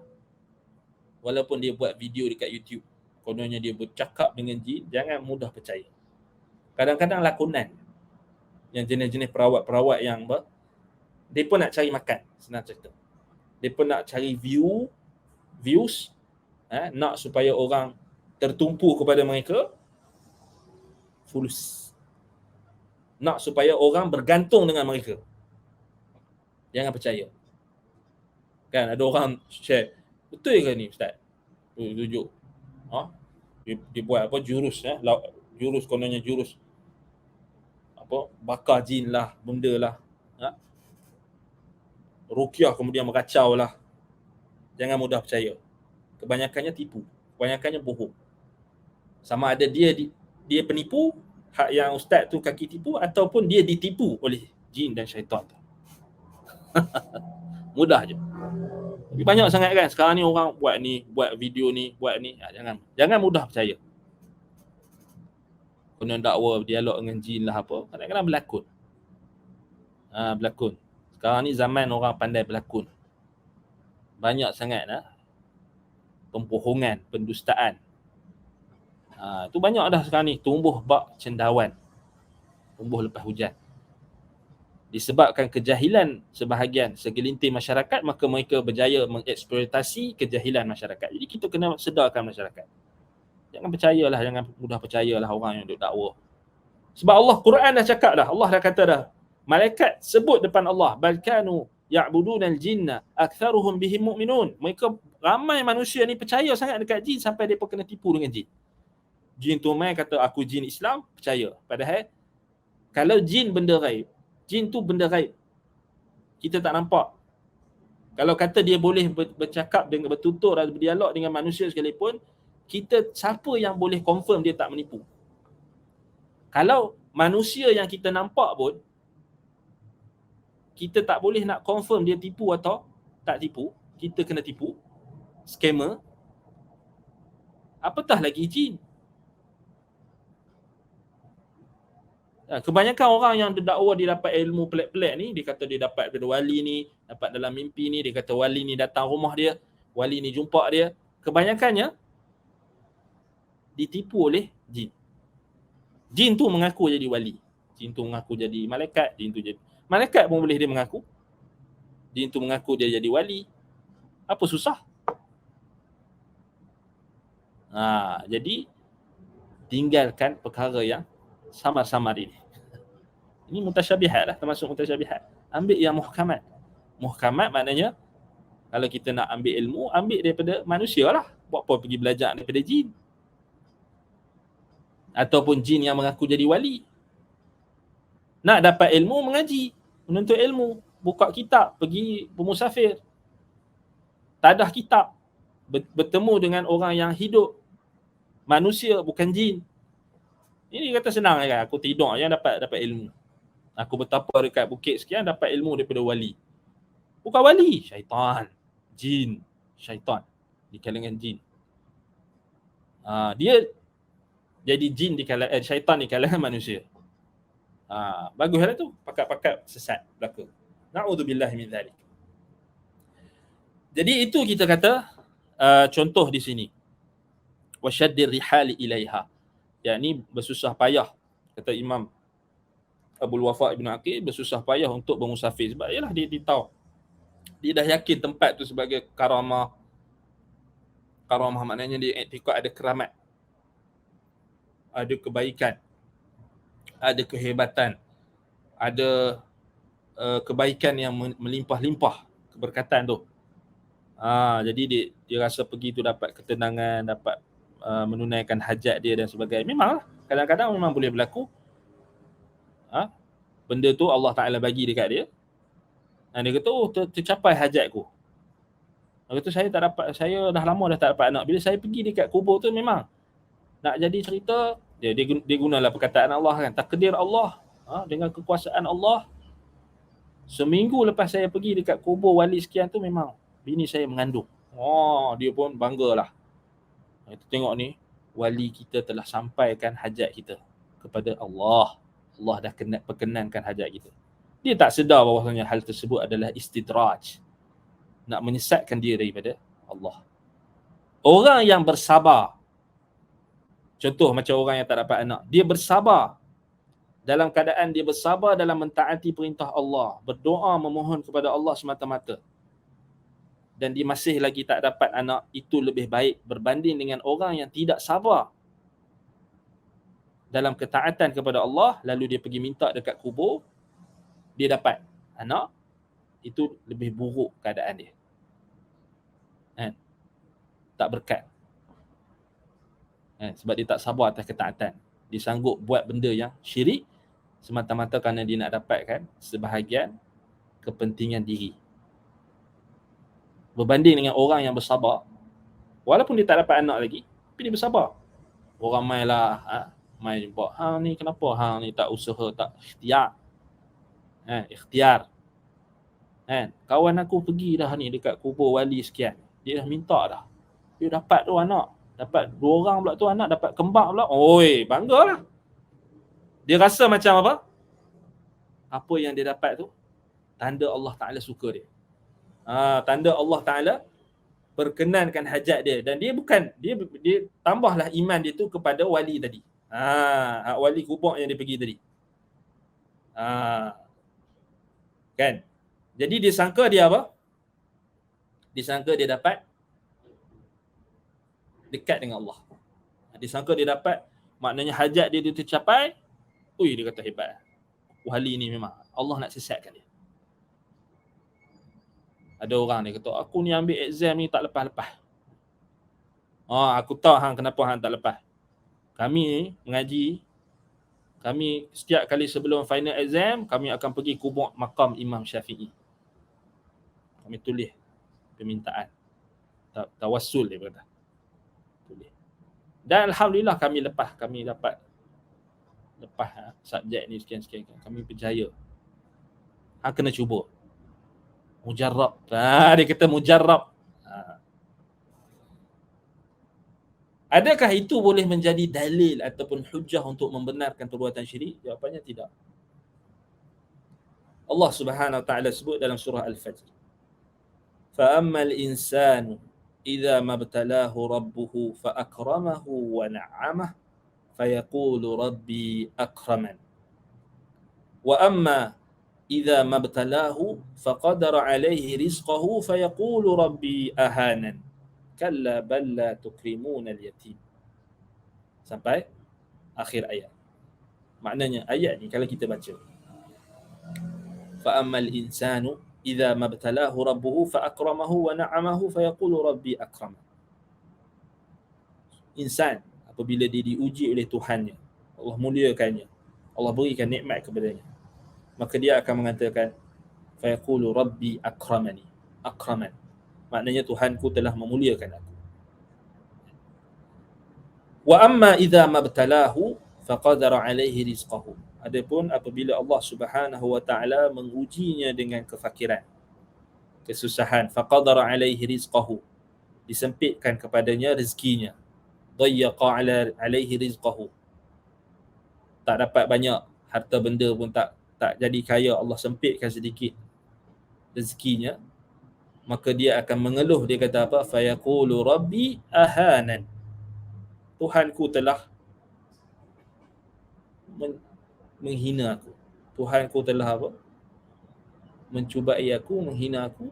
Walaupun dia buat video dekat YouTube, kononnya dia bercakap dengan jin, jangan mudah percaya. Kadang-kadang lakonan yang jenis-jenis perawat-perawat yang dia pun nak cari makan, senang cerita. Dia pun nak cari views, nak supaya orang tertumpu kepada mereka, fulus. Nak supaya orang bergantung dengan mereka. Jangan percaya. Kan ada orang share, betul ke ni ustaz? Tunjuk. Dia buat apa, jurus jurus, kononnya jurus apa, bakar jin lah, benda lah, ruqyah kemudian meracau lah. Jangan mudah percaya. Kebanyakannya tipu, kebanyakannya bohong. Sama ada dia penipu, hak yang ustaz tu kaki tipu, ataupun dia ditipu oleh jin dan syaitan tu. Mudah je. Tapi banyak sangat kan sekarang ni orang buat ni, buat video ni, buat ni. Jangan mudah percaya. Kena dakwa, dialog dengan jin lah apa, kadang-kadang berlakon. Berlakon. Sekarang ni zaman orang pandai berlakon. Banyak sangat pembohongan, pendustaan. Itu banyak dah sekarang ni, tumbuh bak cendawan. Tumbuh lepas hujan. Disebabkan kejahilan segelintir masyarakat, maka mereka berjaya mengeksploitasi kejahilan masyarakat. Jadi kita kena sedarkan masyarakat. Jangan percayalah, jangan mudah percayalah orang yang duk dakwa. Sebab Allah, Quran dah cakap dah, Allah dah kata dah, malaikat sebut depan Allah, bal kanu ya'budunal jinna aktsaruhum bihim mu'minun. Mereka ramai manusia ni percaya sangat dekat jin sampai depa kena tipu dengan jin. Jin tu mai kata aku jin Islam, percaya. Padahal kalau jin benda gaib, jin tu benda gaib, kita tak nampak. Kalau kata dia boleh bercakap dengan bertutur dan berdialog dengan manusia sekalipun, kita siapa yang boleh confirm dia tak menipu? Kalau manusia yang kita nampak pun, kita tak boleh nak confirm dia tipu atau tak tipu, kita kena tipu, scammer, apatah lagi jin. Kebanyakan orang yang didakwa dia dapat ilmu pelik-pelik ni, dia kata dia dapat dari wali ni, dapat dalam mimpi ni, dia kata wali ni datang rumah dia, wali ni jumpa dia. Kebanyakannya ditipu oleh jin. Jin tu mengaku jadi wali, jin tu mengaku jadi malaikat, jin tu jadi malaikat pun boleh dia mengaku. Jin tu mengaku dia jadi wali. Apa susah? Jadi tinggalkan perkara yang samar-samar ini. Ini mutasyabihat lah, termasuk mutasyabihat. ambil yang muhkamat. Muhkamat maknanya kalau kita nak ambil ilmu, ambil daripada manusia lah. Buat apa pergi belajar daripada jin? Ataupun jin yang mengaku jadi wali. Nak dapat ilmu, mengaji, menuntut ilmu, buka kitab, pergi bermusafir, tadah kitab, bertemu dengan orang yang hidup, manusia bukan jin. Ini kata senang kan, aku tidur je dapat ilmu. Aku bertapa dekat bukit sekian dapat ilmu daripada wali. Bukan wali, syaitan, jin, syaitan di kalangan jin. Dia jadi jin di kalangan syaitan di kalangan manusia. Baguslah tu, pakat-pakat sesat belaka. Na'udzubillah min zalik. Jadi itu kita kata contoh di sini. Wasyaddir rihali ilaiha. Yakni bersusah payah, kata Imam Abdul Wafa Ibn Aqil, bersusah payah untuk bermusafir. Sebab yalah dia tahu, dia dah yakin tempat tu sebagai karamah. Karamah maknanya dia iktikad ada keramat, ada kebaikan, ada kehebatan, ada kebaikan yang melimpah-limpah, keberkatan tu. Jadi dia rasa pergi tu dapat ketenangan, dapat menunaikan hajat dia dan sebagainya. Memanglah kadang-kadang memang boleh berlaku. Benda tu Allah Ta'ala bagi dekat dia. Dia kata, tercapai hajatku. Dia kata, saya dah lama dah tak dapat anak. Bila saya pergi dekat kubur tu memang nak jadi cerita, dia gunalah perkataan Allah kan, takdir Allah, dengan kekuasaan Allah. Seminggu lepas saya pergi dekat kubur wali sekian tu, memang bini saya mengandung. Dia pun banggalah. Kita tengok ni, wali kita telah sampaikan hajat kita kepada Allah. Allah dah perkenankan hajat kita. Dia tak sedar bahawasanya hal tersebut adalah istidraj, nak menyesatkan dia daripada Allah. Orang yang bersabar, contoh macam orang yang tak dapat anak, dia bersabar, dalam keadaan dia bersabar dalam mentaati perintah Allah, berdoa memohon kepada Allah semata-mata, dan dia masih lagi tak dapat anak, itu lebih baik berbanding dengan orang yang tidak sabar dalam ketaatan kepada Allah, lalu dia pergi minta dekat kubur, dia dapat anak, itu lebih buruk keadaan dia. Tak berkat. Sebab dia tak sabar atas ketaatan. Dia sanggup buat benda yang syirik semata-mata kerana dia nak dapatkan sebahagian kepentingan diri. Berbanding dengan orang yang bersabar, walaupun dia tak dapat anak lagi, tapi dia bersabar. Orang main lah, main buat, hang ni kenapa hang ni tak usaha, tak ikhtiar. Ikhtiar. Kawan aku pergi dah ni dekat kubur wali sekian, dia dah minta dah, dia dapat tu anak, dapat 2 orang pula tu anak, dapat kembar pula. Oi, banggalah. Dia rasa macam apa? Apa yang dia dapat tu tanda Allah Ta'ala suka dia. Tanda Allah Ta'ala perkenankan hajat dia, dan dia bukan, dia tambahlah iman dia tu kepada wali tadi. Wali kubur yang dia pergi tadi. Kan? Jadi dia sangka dia apa? Dia sangka dia dapat dekat dengan Allah. Dia sangka dia dapat, maknanya hajat dia tercapai. Dia kata hebat. Wali ni memang Allah nak sesatkan dia. Ada orang dia kata, aku ni ambil exam ni tak lepas-lepas. Aku tahu hang kenapa hang tak lepas. Kami mengaji, kami setiap kali sebelum final exam, kami akan pergi kubur makam Imam Syafi'i. Kami tulis permintaan. Tawassul dia kata. Tulis. Dan alhamdulillah kami dapat lepas subjek ni sekian-sekian. Kami berjaya. Hang kena cuba. Mujarrab. Dia kata mujarrab. Adakah itu boleh menjadi dalil ataupun hujah untuk membenarkan perbuatan syirik? Jawapannya tidak. Allah Subhanahu wa taala sebut dalam surah Al-Fajr, fa ammal insanu idza mabtalahu rabbuhu fa akramahu wa na'amahu fayaqulu rabbi akraman, wa amma idza mabtalahu faqadara alaihi rizqahu fayaqulu rabbi ahanan, kalla bal la tukrimuna al-yatim. Sampai akhir ayat. Maknanya ayat ni kalau kita baca, fa ammal insanu idza mabtalahu rabbuhu fa akramahu wa na'amahu fa yaqulu rabbi akraman. Insan apabila dia diuji oleh Tuhannya, Allah muliakannya, Allah berikan nikmat kepadanya, maka dia akan mengatakan fa yaqulu rabbi akramani. Akraman maknanya Tuhanku telah memuliakan aku. Wa amma idza mabtalahu faqadara alaihi rizqahu. Adapun apabila Allah Subhanahu wa taala mengujinya dengan kefakiran, kesusahan, faqadara alaihi rizqahu, disempitkan kepadanya rezekinya, dayyaqa alaihi rizqahu, tak dapat banyak harta benda pun, tak jadi kaya, Allah sempitkan sedikit rezekinya, maka dia akan mengeluh, dia kata apa? Fa yaqulu rabbi ahanan. Tuhanku telah menghina aku. Tuhanku telah apa? Mencubai aku, menghina aku.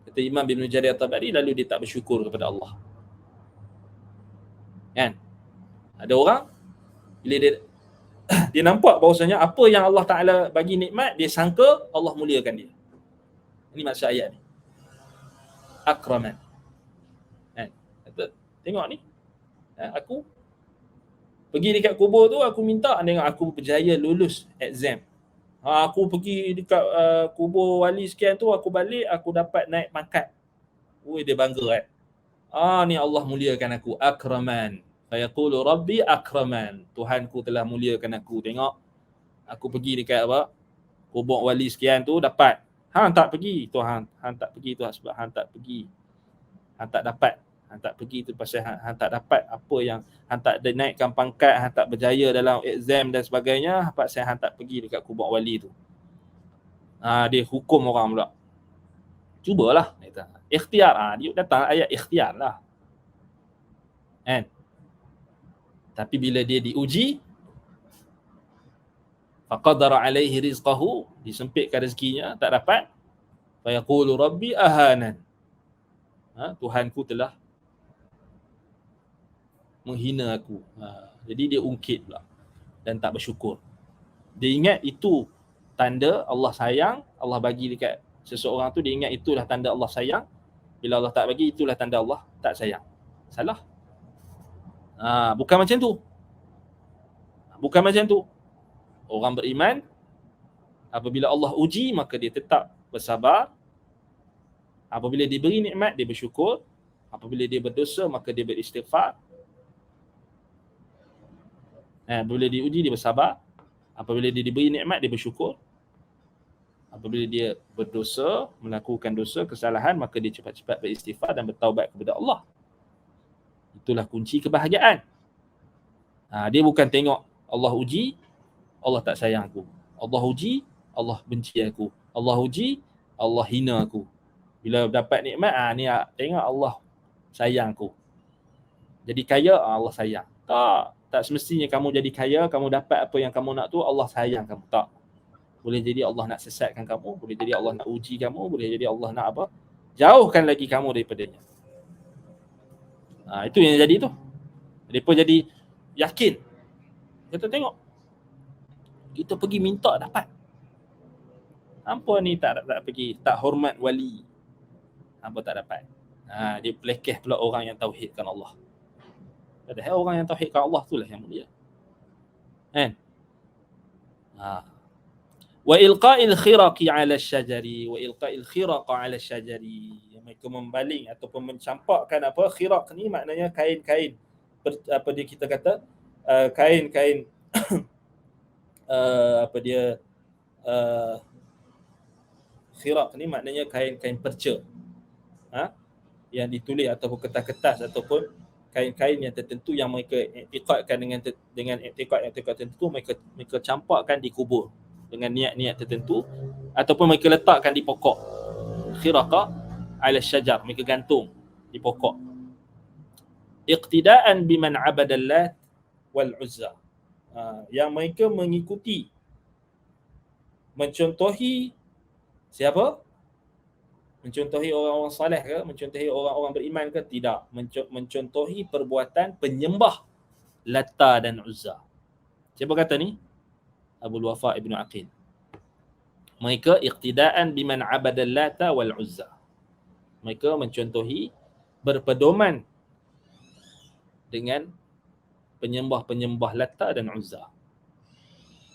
Kata Imam Ibn Jarir At-Tabari, lalu dia tak bersyukur kepada Allah. Kan? Ada orang bila dia nampak bahawasanya apa yang Allah Ta'ala bagi nikmat, dia sangka Allah muliakan dia. Ini maksud ayat ni. Akraman. Kan? Tengok ni. Aku pergi dekat kubur tu, aku minta tengok aku berjaya lulus exam. Aku pergi dekat kubur wali sekian tu, aku balik, aku dapat naik pangkat. Dia bangga kan. Ni Allah muliakan aku. Akraman. Fayaqulu rabbi akraman. Tuhanku telah muliakan aku. Tengok, aku pergi dekat apa? Kubur wali sekian tu, dapat. Hang tak pergi. Tuhan, hang tak pergi tu sebab hang tak pergi. Hang tak dapat. Hang tak pergi tu pasal hang tak dapat apa yang hang tak naikkan pangkat, hang tak berjaya dalam exam dan sebagainya, pasal hang tak pergi dekat kubur wali tu. Dia hukum orang pula. Cubalah kata. Ikhtiar. Dia datang ayat ikhtiar lah. Kan? Tapi bila dia diuji, faqadara alaihi rizqahu, disempitkan rezekinya, tak dapat, fa yaqulu rabbi ahanan. Tuhanku telah menghina aku. Jadi dia ungkit pula dan tak bersyukur. Dia ingat itu tanda Allah sayang, Allah bagi dekat seseorang tu, dia ingat itulah tanda Allah sayang. Bila Allah tak bagi, itulah tanda Allah tak sayang. Salah. Bukan macam tu. Bukan macam tu. Orang beriman, apabila Allah uji, maka dia tetap bersabar. Apabila diberi nikmat, dia bersyukur. Apabila dia berdosa, maka dia beristighfar. Apabila diuji, dia bersabar. Apabila dia diberi nikmat, dia bersyukur. Apabila dia berdosa, melakukan dosa, kesalahan, maka dia cepat-cepat beristighfar dan bertaubat kepada Allah. Itulah kunci kebahagiaan. Dia bukan tengok Allah uji, Allah tak sayang aku. Allah uji, Allah benci aku. Allah uji, Allah hina aku. Bila dapat nikmat, tengok Allah sayang aku. Jadi kaya, Allah sayang. Tak semestinya kamu jadi kaya, kamu dapat apa yang kamu nak tu, Allah sayang kamu. Tak. Boleh jadi Allah nak sesatkan kamu, boleh jadi Allah nak uji kamu, boleh jadi Allah nak apa? Jauhkan lagi kamu daripadanya. Itu yang jadi tu. Mereka jadi yakin. Kita tengok. Kita pergi minta dapat. Apa ni tak pergi, tak hormat wali. Apa tak dapat. Dia pelekeh pula orang yang tauhidkan Allah. Padahal orang yang tauhidkan Allah itulah yang mulia. Kan? Wa ilqa'il khiraqi 'ala asy-syajari, wa ilqa'il khiraqa 'ala asy-syajari. Mereka membaling ataupun mencampakkan apa? Khiraq ni maknanya kain-kain. Apa dia kita kata? Kain-kain khiraq ni maknanya kain-kain perca. Yang ditulis ataupun kertas-kertas ataupun kain-kain yang tertentu yang mereka iktikadkan dengan iktikad tertentu, mereka campakkan di kubur dengan niat-niat tertentu, ataupun mereka letakkan di pokok. Khiraqa 'ala syajar, mereka gantung di pokok. Iqtidaan biman 'abada Lat wal Uzza. Yang mereka mengikuti, mencontohi siapa? Mencontohi orang-orang saleh ke? Mencontohi orang-orang beriman ke? Tidak. Mencontohi perbuatan penyembah Latta dan Uzza. Siapa kata ni? Abul Wafa Ibn Aqil. Mereka iqtidaan biman abada Lata wal Uzza. Mereka mencontohi berpedoman dengan penyembah-penyembah Lata dan Uzza.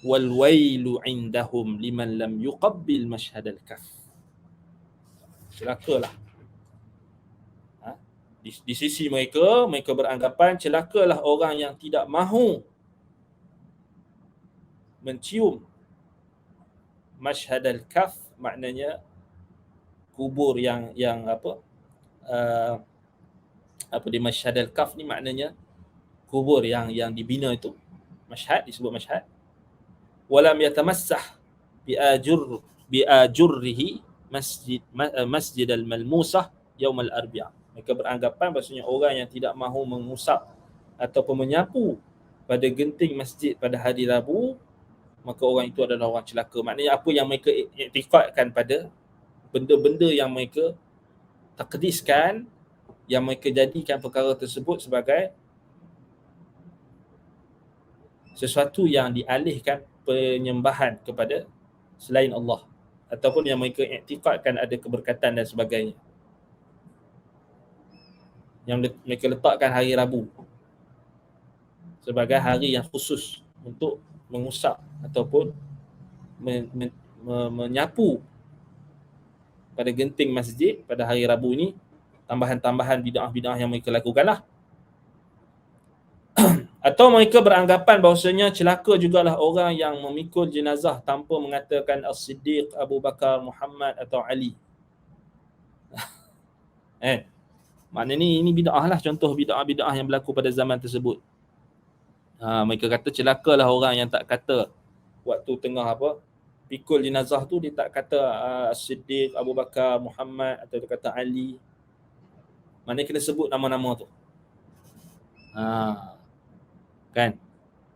Wal wailu indahum liman lam yuqabbil mashhad al-kaf. Celakalah. Di sisi mereka beranggapan celakalah orang yang tidak mahu mencium mashhad al-kaf, maknanya kubur yang di mashhad al-kaf ni maknanya kubur yang dibina itu. Mashhad disebut mashhad. Walam yatamassah biajurrihi masjid al-malmusah yaum al-arbi'ah. Mereka beranggapan bahasanya orang yang tidak mahu mengusap ataupun menyapu pada genting masjid pada hari Rabu, maka orang itu adalah orang celaka. Maknanya apa yang mereka iktikadkan pada benda-benda yang mereka takdiskan, yang mereka jadikan perkara tersebut sebagai sesuatu yang dialihkan penyembahan kepada selain Allah, ataupun yang mereka iktikadkan ada keberkatan dan sebagainya, yang mereka letakkan hari Rabu sebagai hari yang khusus untuk mengusap ataupun menyapu pada genting masjid pada hari Rabu ini. Tambahan-tambahan bid'ah-bid'ah yang mereka lakukanlah. Atau mereka beranggapan bahawasanya celaka jugalah orang yang memikul jenazah tanpa mengatakan As-Siddiq, Abu Bakar, Muhammad atau Ali. Maknanya ini bid'ah lah, contoh bid'ah-bid'ah yang berlaku pada zaman tersebut. Mereka kata celakalah orang yang tak kata waktu tengah pikul jenazah tu, dia tak kata As-Siddiq, Abu Bakar, Muhammad atau dia kata Ali. Maknanya kena sebut nama-nama tu. Kan?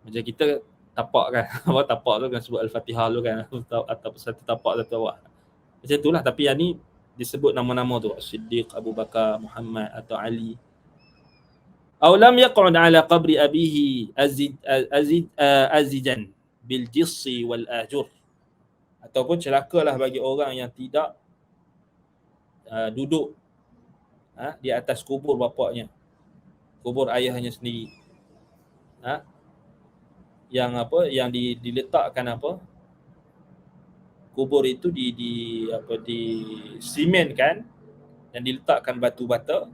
Macam kita tapak kan. Tapak tu kan sebut Al-Fatihah tu kan. Atau satu tapak satu awak. Macam itulah, tapi yang ni disebut nama-nama tu. As-Siddiq, Abu Bakar, Muhammad atau Ali. Aw lam yaq'ud ala qabri abihi azijan bil jissi wal ajur. Ataupun celakalah bagi orang yang tidak duduk di atas kubur bapaknya, kubur ayahnya sendiri. Yang diletakkan kubur itu disemenkan dan diletakkan batu bata.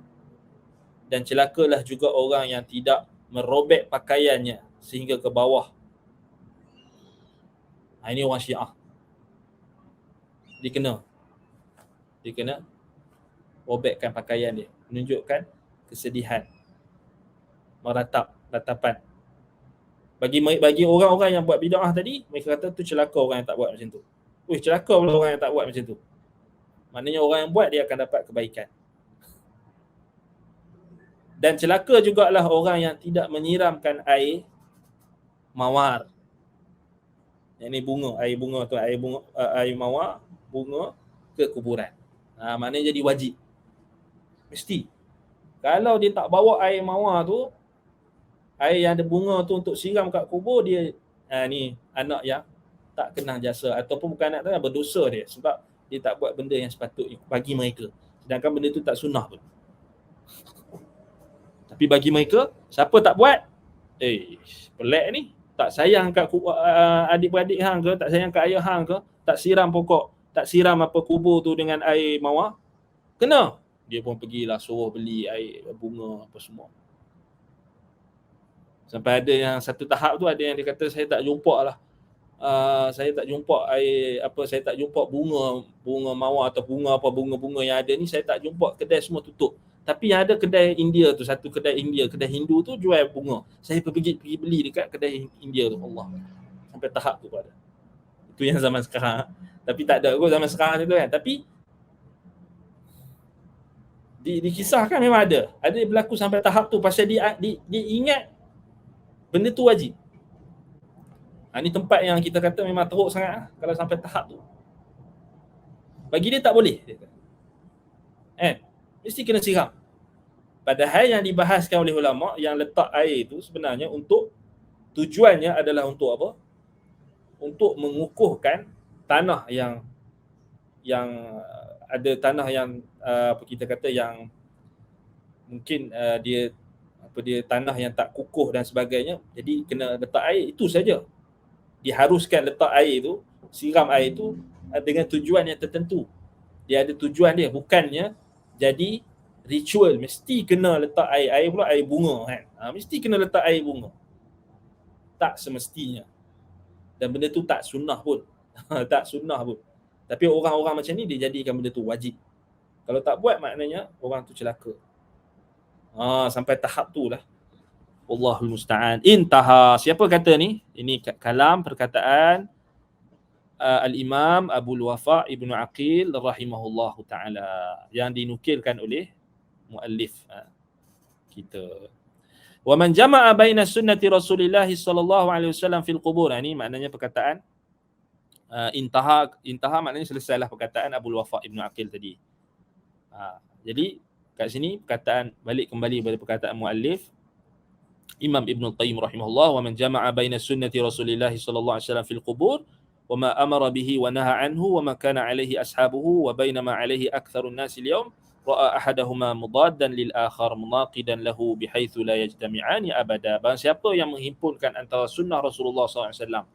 Dan celakalah juga orang yang tidak merobek pakaiannya sehingga ke bawah. Ini orang Syiah. Dia kena robekkan pakaian dia, menunjukkan kesedihan, ratapan. Bagi orang-orang yang buat bid'ah tadi, mereka kata tu celaka orang yang tak buat macam tu. Celaka pula orang yang tak buat macam tu. Maknanya orang yang buat dia akan dapat kebaikan. Dan celaka jugalah orang yang tidak menyiramkan air mawar. Yang ni air mawar, bunga ke kuburan. Maknanya jadi wajib. Mesti. Kalau dia tak bawa air mawar tu, air yang ada bunga tu untuk siram kat kubur, dia ni anak yang tak kenal jasa, ataupun bukan anak tu, berdosa dia sebab dia tak buat benda yang sepatutnya bagi mereka. Sedangkan benda tu tak sunnah pun. Tapi bagi mereka, siapa tak buat, pelik ni. Tak sayang kat adik-beradik hang ke, tak sayang kat ayah hang ke, tak siram kubur tu dengan air mawar, kena. Dia pun pergilah suruh beli air bunga apa semua. Sampai ada yang satu tahap tu, ada yang dia kata saya tak jumpa air saya tak jumpa bunga mawar atau bunga-bunga yang ada ni, saya tak jumpa, kedai semua tutup. Tapi yang ada kedai India tu, satu kedai Hindu tu jual bunga. Saya pergi beli dekat kedai India tu. Allah. Sampai tahap tu ada. Itu yang zaman sekarang. Tapi tak ada kot zaman sekarang tu kan. Tapi dikisahkan memang ada. Ada yang berlaku sampai tahap tu pasal dia ingat benda tu wajib. Ni tempat yang kita kata memang teruk sangat kalau sampai tahap tu. Bagi dia tak boleh. Mesti kena siram. Padahal yang dibahaskan oleh ulama, yang letak air itu sebenarnya tujuannya adalah untuk apa? Untuk mengukuhkan tanah yang ada tanah yang apa kita kata yang mungkin dia tanah yang tak kukuh dan sebagainya, jadi kena letak air, itu saja. Diharuskan letak air tu, siram air tu dengan tujuan yang tertentu. Dia ada tujuan dia, bukannya jadi ritual mesti kena letak air pula air bunga kan. Mesti kena letak air bunga. Tak semestinya. Dan benda tu tak sunnah pun. Tak sunnah pun. Tapi orang-orang macam ni dia jadikan benda tu wajib. Kalau tak buat maknanya orang tu celaka. Sampai tahap tu lah. Wallahul musta'an. Intaha. Siapa kata ni? Ini kalam perkataan Al-Imam Abul Wafa' Ibnu Aqil rahimahullahu ta'ala, yang dinukilkan oleh muallif kita. Wa man jama'a baina sunnati Rasulillah sallallahu alaihi wasallam fil qubur. Ini maknanya perkataan intaha maknanya selesailah perkataan Abul Wafa' Ibnu Aqil tadi. Jadi kat sini perkataan balik kembali pada perkataan muallif Imam Ibn Qayyim rahimahullah, wa man jama'a baina sunnati Rasulillah sallallahu alaihi wasallam fil qubur wa ma amara bihi wa naha anhu wa ma kana alaihi ashabuhu wa bainama alaihi aktsarun nasi al-yawm ra'a ahadahuma mudaddan lil akhar munaqidan lahu bihaitsu la yajtami'ani abada. Barang siapa yang menghimpunkan antara sunnah Rasulullah SAW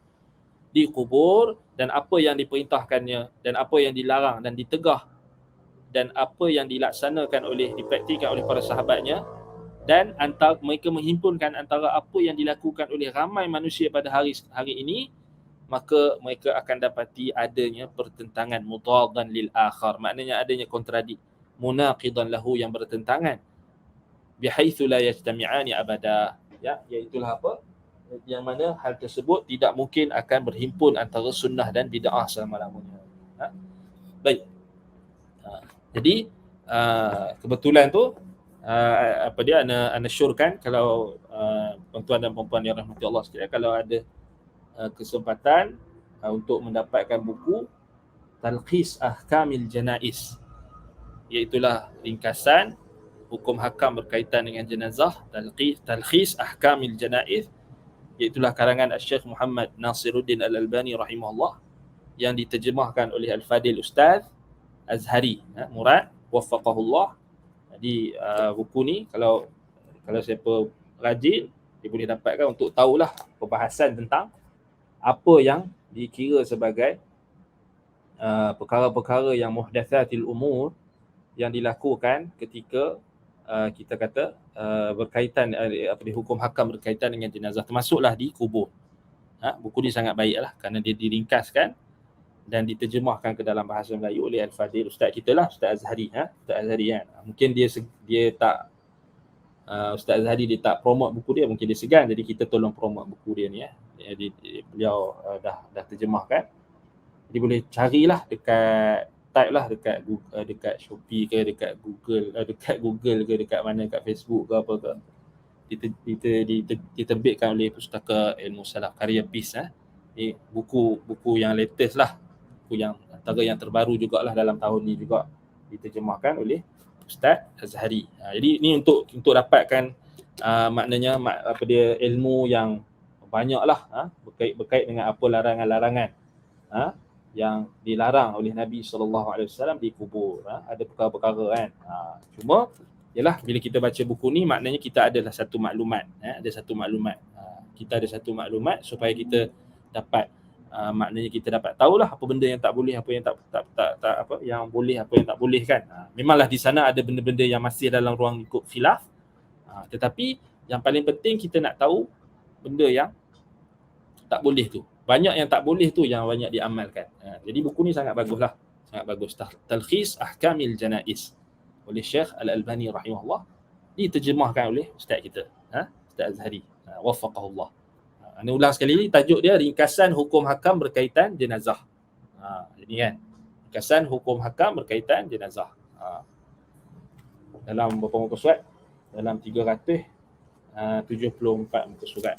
di kubur dan apa yang diperintahkannya dan apa yang dilarang dan ditegah dan apa yang dilaksanakan dipraktikkan oleh para sahabatnya, dan mereka menghimpunkan antara apa yang dilakukan oleh ramai manusia pada hari ini, maka mereka akan dapati adanya pertentangan, mudaddan lil akhar, maknanya adanya kontradik, munaqidan lahu, yang bertentangan, bihaitsu la yajtami'ani abada, ya, iaitulah apa, yang mana hal tersebut tidak mungkin akan berhimpun antara sunnah dan bid'ah selama-lamanya. Baik. Jadi kebetulan tu ana syorkan kalau tuan-tuan dan puan-puan yang rahmati Allah sekalian, kalau ada kesempatan untuk mendapatkan buku Talkhis Ahkamil Janaiz, iaitulah ringkasan hukum hakam berkaitan dengan jenazah, Talkhis Ahkamil Janaiz, iaitulah karangan Syekh Muhammad Nasiruddin Al-Albani rahimahullah, yang diterjemahkan oleh Al-Fadil Ustaz Azhari Murad waffaqahullah. Jadi buku ni kalau siapa rajin, dia boleh dapatkan untuk tahulah perbahasan tentang apa yang dikira sebagai perkara-perkara yang muhdatsatil umur, yang dilakukan ketika kita kata berkaitan hukum hakam berkaitan dengan jenazah, termasuklah di kubur. Buku ni sangat baiklah kerana dia diringkaskan dan diterjemahkan ke dalam bahasa Melayu oleh Al-Fadil Ustaz kita lah, Ustaz Azhari. Ustaz Azhari kan. Mungkin dia tak Ustaz Azhari dia tak promote buku dia, mungkin dia segan, jadi kita tolong promote buku dia ni. Jadi beliau dah terjemahkan. Jadi boleh carilah type lah dekat Shopee ke, dekat Google ke, dekat mana, dekat Facebook ke apa ke. Diterbitkan oleh Pustaka Ilmu Salaf karya PIS. Buku yang latest lah, buku yang antara yang terbaru jugalah dalam tahun ni juga, diterjemahkan oleh Ustaz Azhari. Jadi ni untuk dapatkan maknanya ilmu yang banyaklah berkait dengan apa larangan-larangan yang dilarang oleh Nabi SAW di kubur. Ada perkara-perkara kan. Cuma yalah, bila kita baca buku ni maknanya kita adalah satu maklumat, kita ada satu maklumat supaya kita dapat maknanya kita dapat tahulah apa benda yang tak boleh, apa yang tak apa yang boleh, apa yang tak boleh kan. Memanglah di sana ada benda-benda yang masih dalam ruang lingkup khilaf, tetapi yang paling penting kita nak tahu benda yang tak boleh tu. Banyak yang tak boleh tu yang banyak diamalkan. Jadi buku ni sangat baguslah, sangat bagus. Talkhis Ahkamil Janaiz oleh Syekh Al-Albani rahimahullah, diterjemahkan oleh ustaz kita, Ustaz Azhari waffaqahullah. Ana ulang sekali ni, tajuk dia ringkasan hukum hakam berkaitan jenazah. Jadi kan, ringkasan hukum hakam berkaitan jenazah. Dalam berapa muka surat? Dalam 374 muka surat.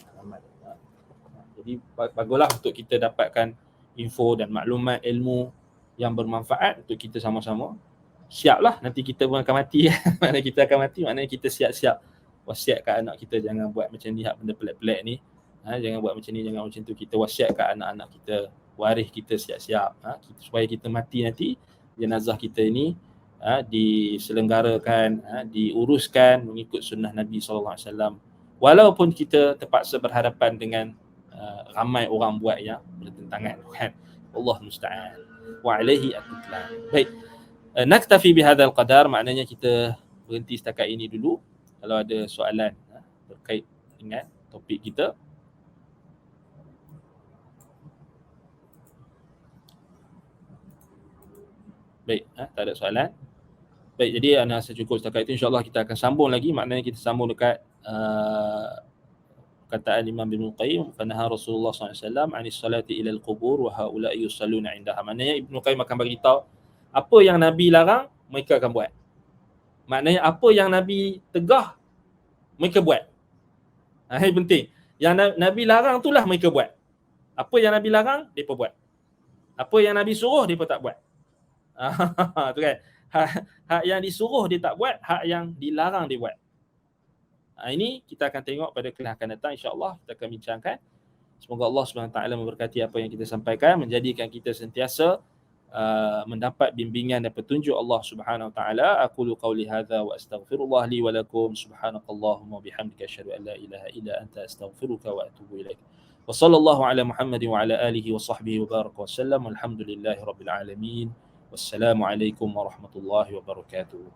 Jadi baguslah untuk kita dapatkan info dan maklumat ilmu yang bermanfaat untuk kita sama-sama. Siaplah, nanti kita pun akan mati. Mana kita akan mati, maknanya kita siap-siap wasiat kat anak kita, jangan buat macam ni, benda pelik-pelik ni. Jangan buat macam ni, jangan macam tu. Kita wasiat kat anak-anak kita waris kita siap-siap, supaya kita mati nanti jenazah kita ini diselenggarakan, diuruskan mengikut sunnah Nabi SAW. Walaupun kita terpaksa berhadapan dengan ramai orang buat yang bertentangan, kan. Allah musta'an. Wa alaihi at-tuklan. Baik. Naktafi bihadzal qadar, maknanya kita berhenti setakat ini dulu. Kalau ada soalan terkait dengan topik kita. Baik, tak ada soalan. Baik, jadi ana rasa cukup setakat itu. InsyaAllah kita akan sambung lagi. Maknanya kita sambung dekat perkataan Imam Ibn Qayyim, fanaha Rasulullah SAW anis salati ilal qubur wa haula'i yusalluna indaha. Maknanya Ibn Qayyim akan beritahu apa yang Nabi larang, mereka akan buat. Maknanya apa yang Nabi tegah, mereka buat. Ini penting. Yang Nabi larang itulah mereka buat. Apa yang Nabi larang, mereka buat. Apa yang Nabi suruh, mereka tak buat. Tu kan. Hak yang disuruh dia tak buat, hak yang dilarang dia buat. Ini kita akan tengok pada kelas akan datang, insya-Allah kita akan bincangkan. Semoga Allah SWT memberkati apa yang kita sampaikan, menjadikan kita sentiasa mendapat bimbingan dan petunjuk Allah Subhanahu Wa Taala. Aqulu qawli hadza wa astaghfirullah li wa lakum. Subhanakallahumma bihamdika asyhadu an la ilaha illa anta astaghfiruka wa atubu ilaik. Wa sallallahu ala Muhammadin wa ala alihi wa sahbihi wa baraka wa sallam. Walhamdulillahirabbil alamin. Wassalamualaikum warahmatullahi wabarakatuh.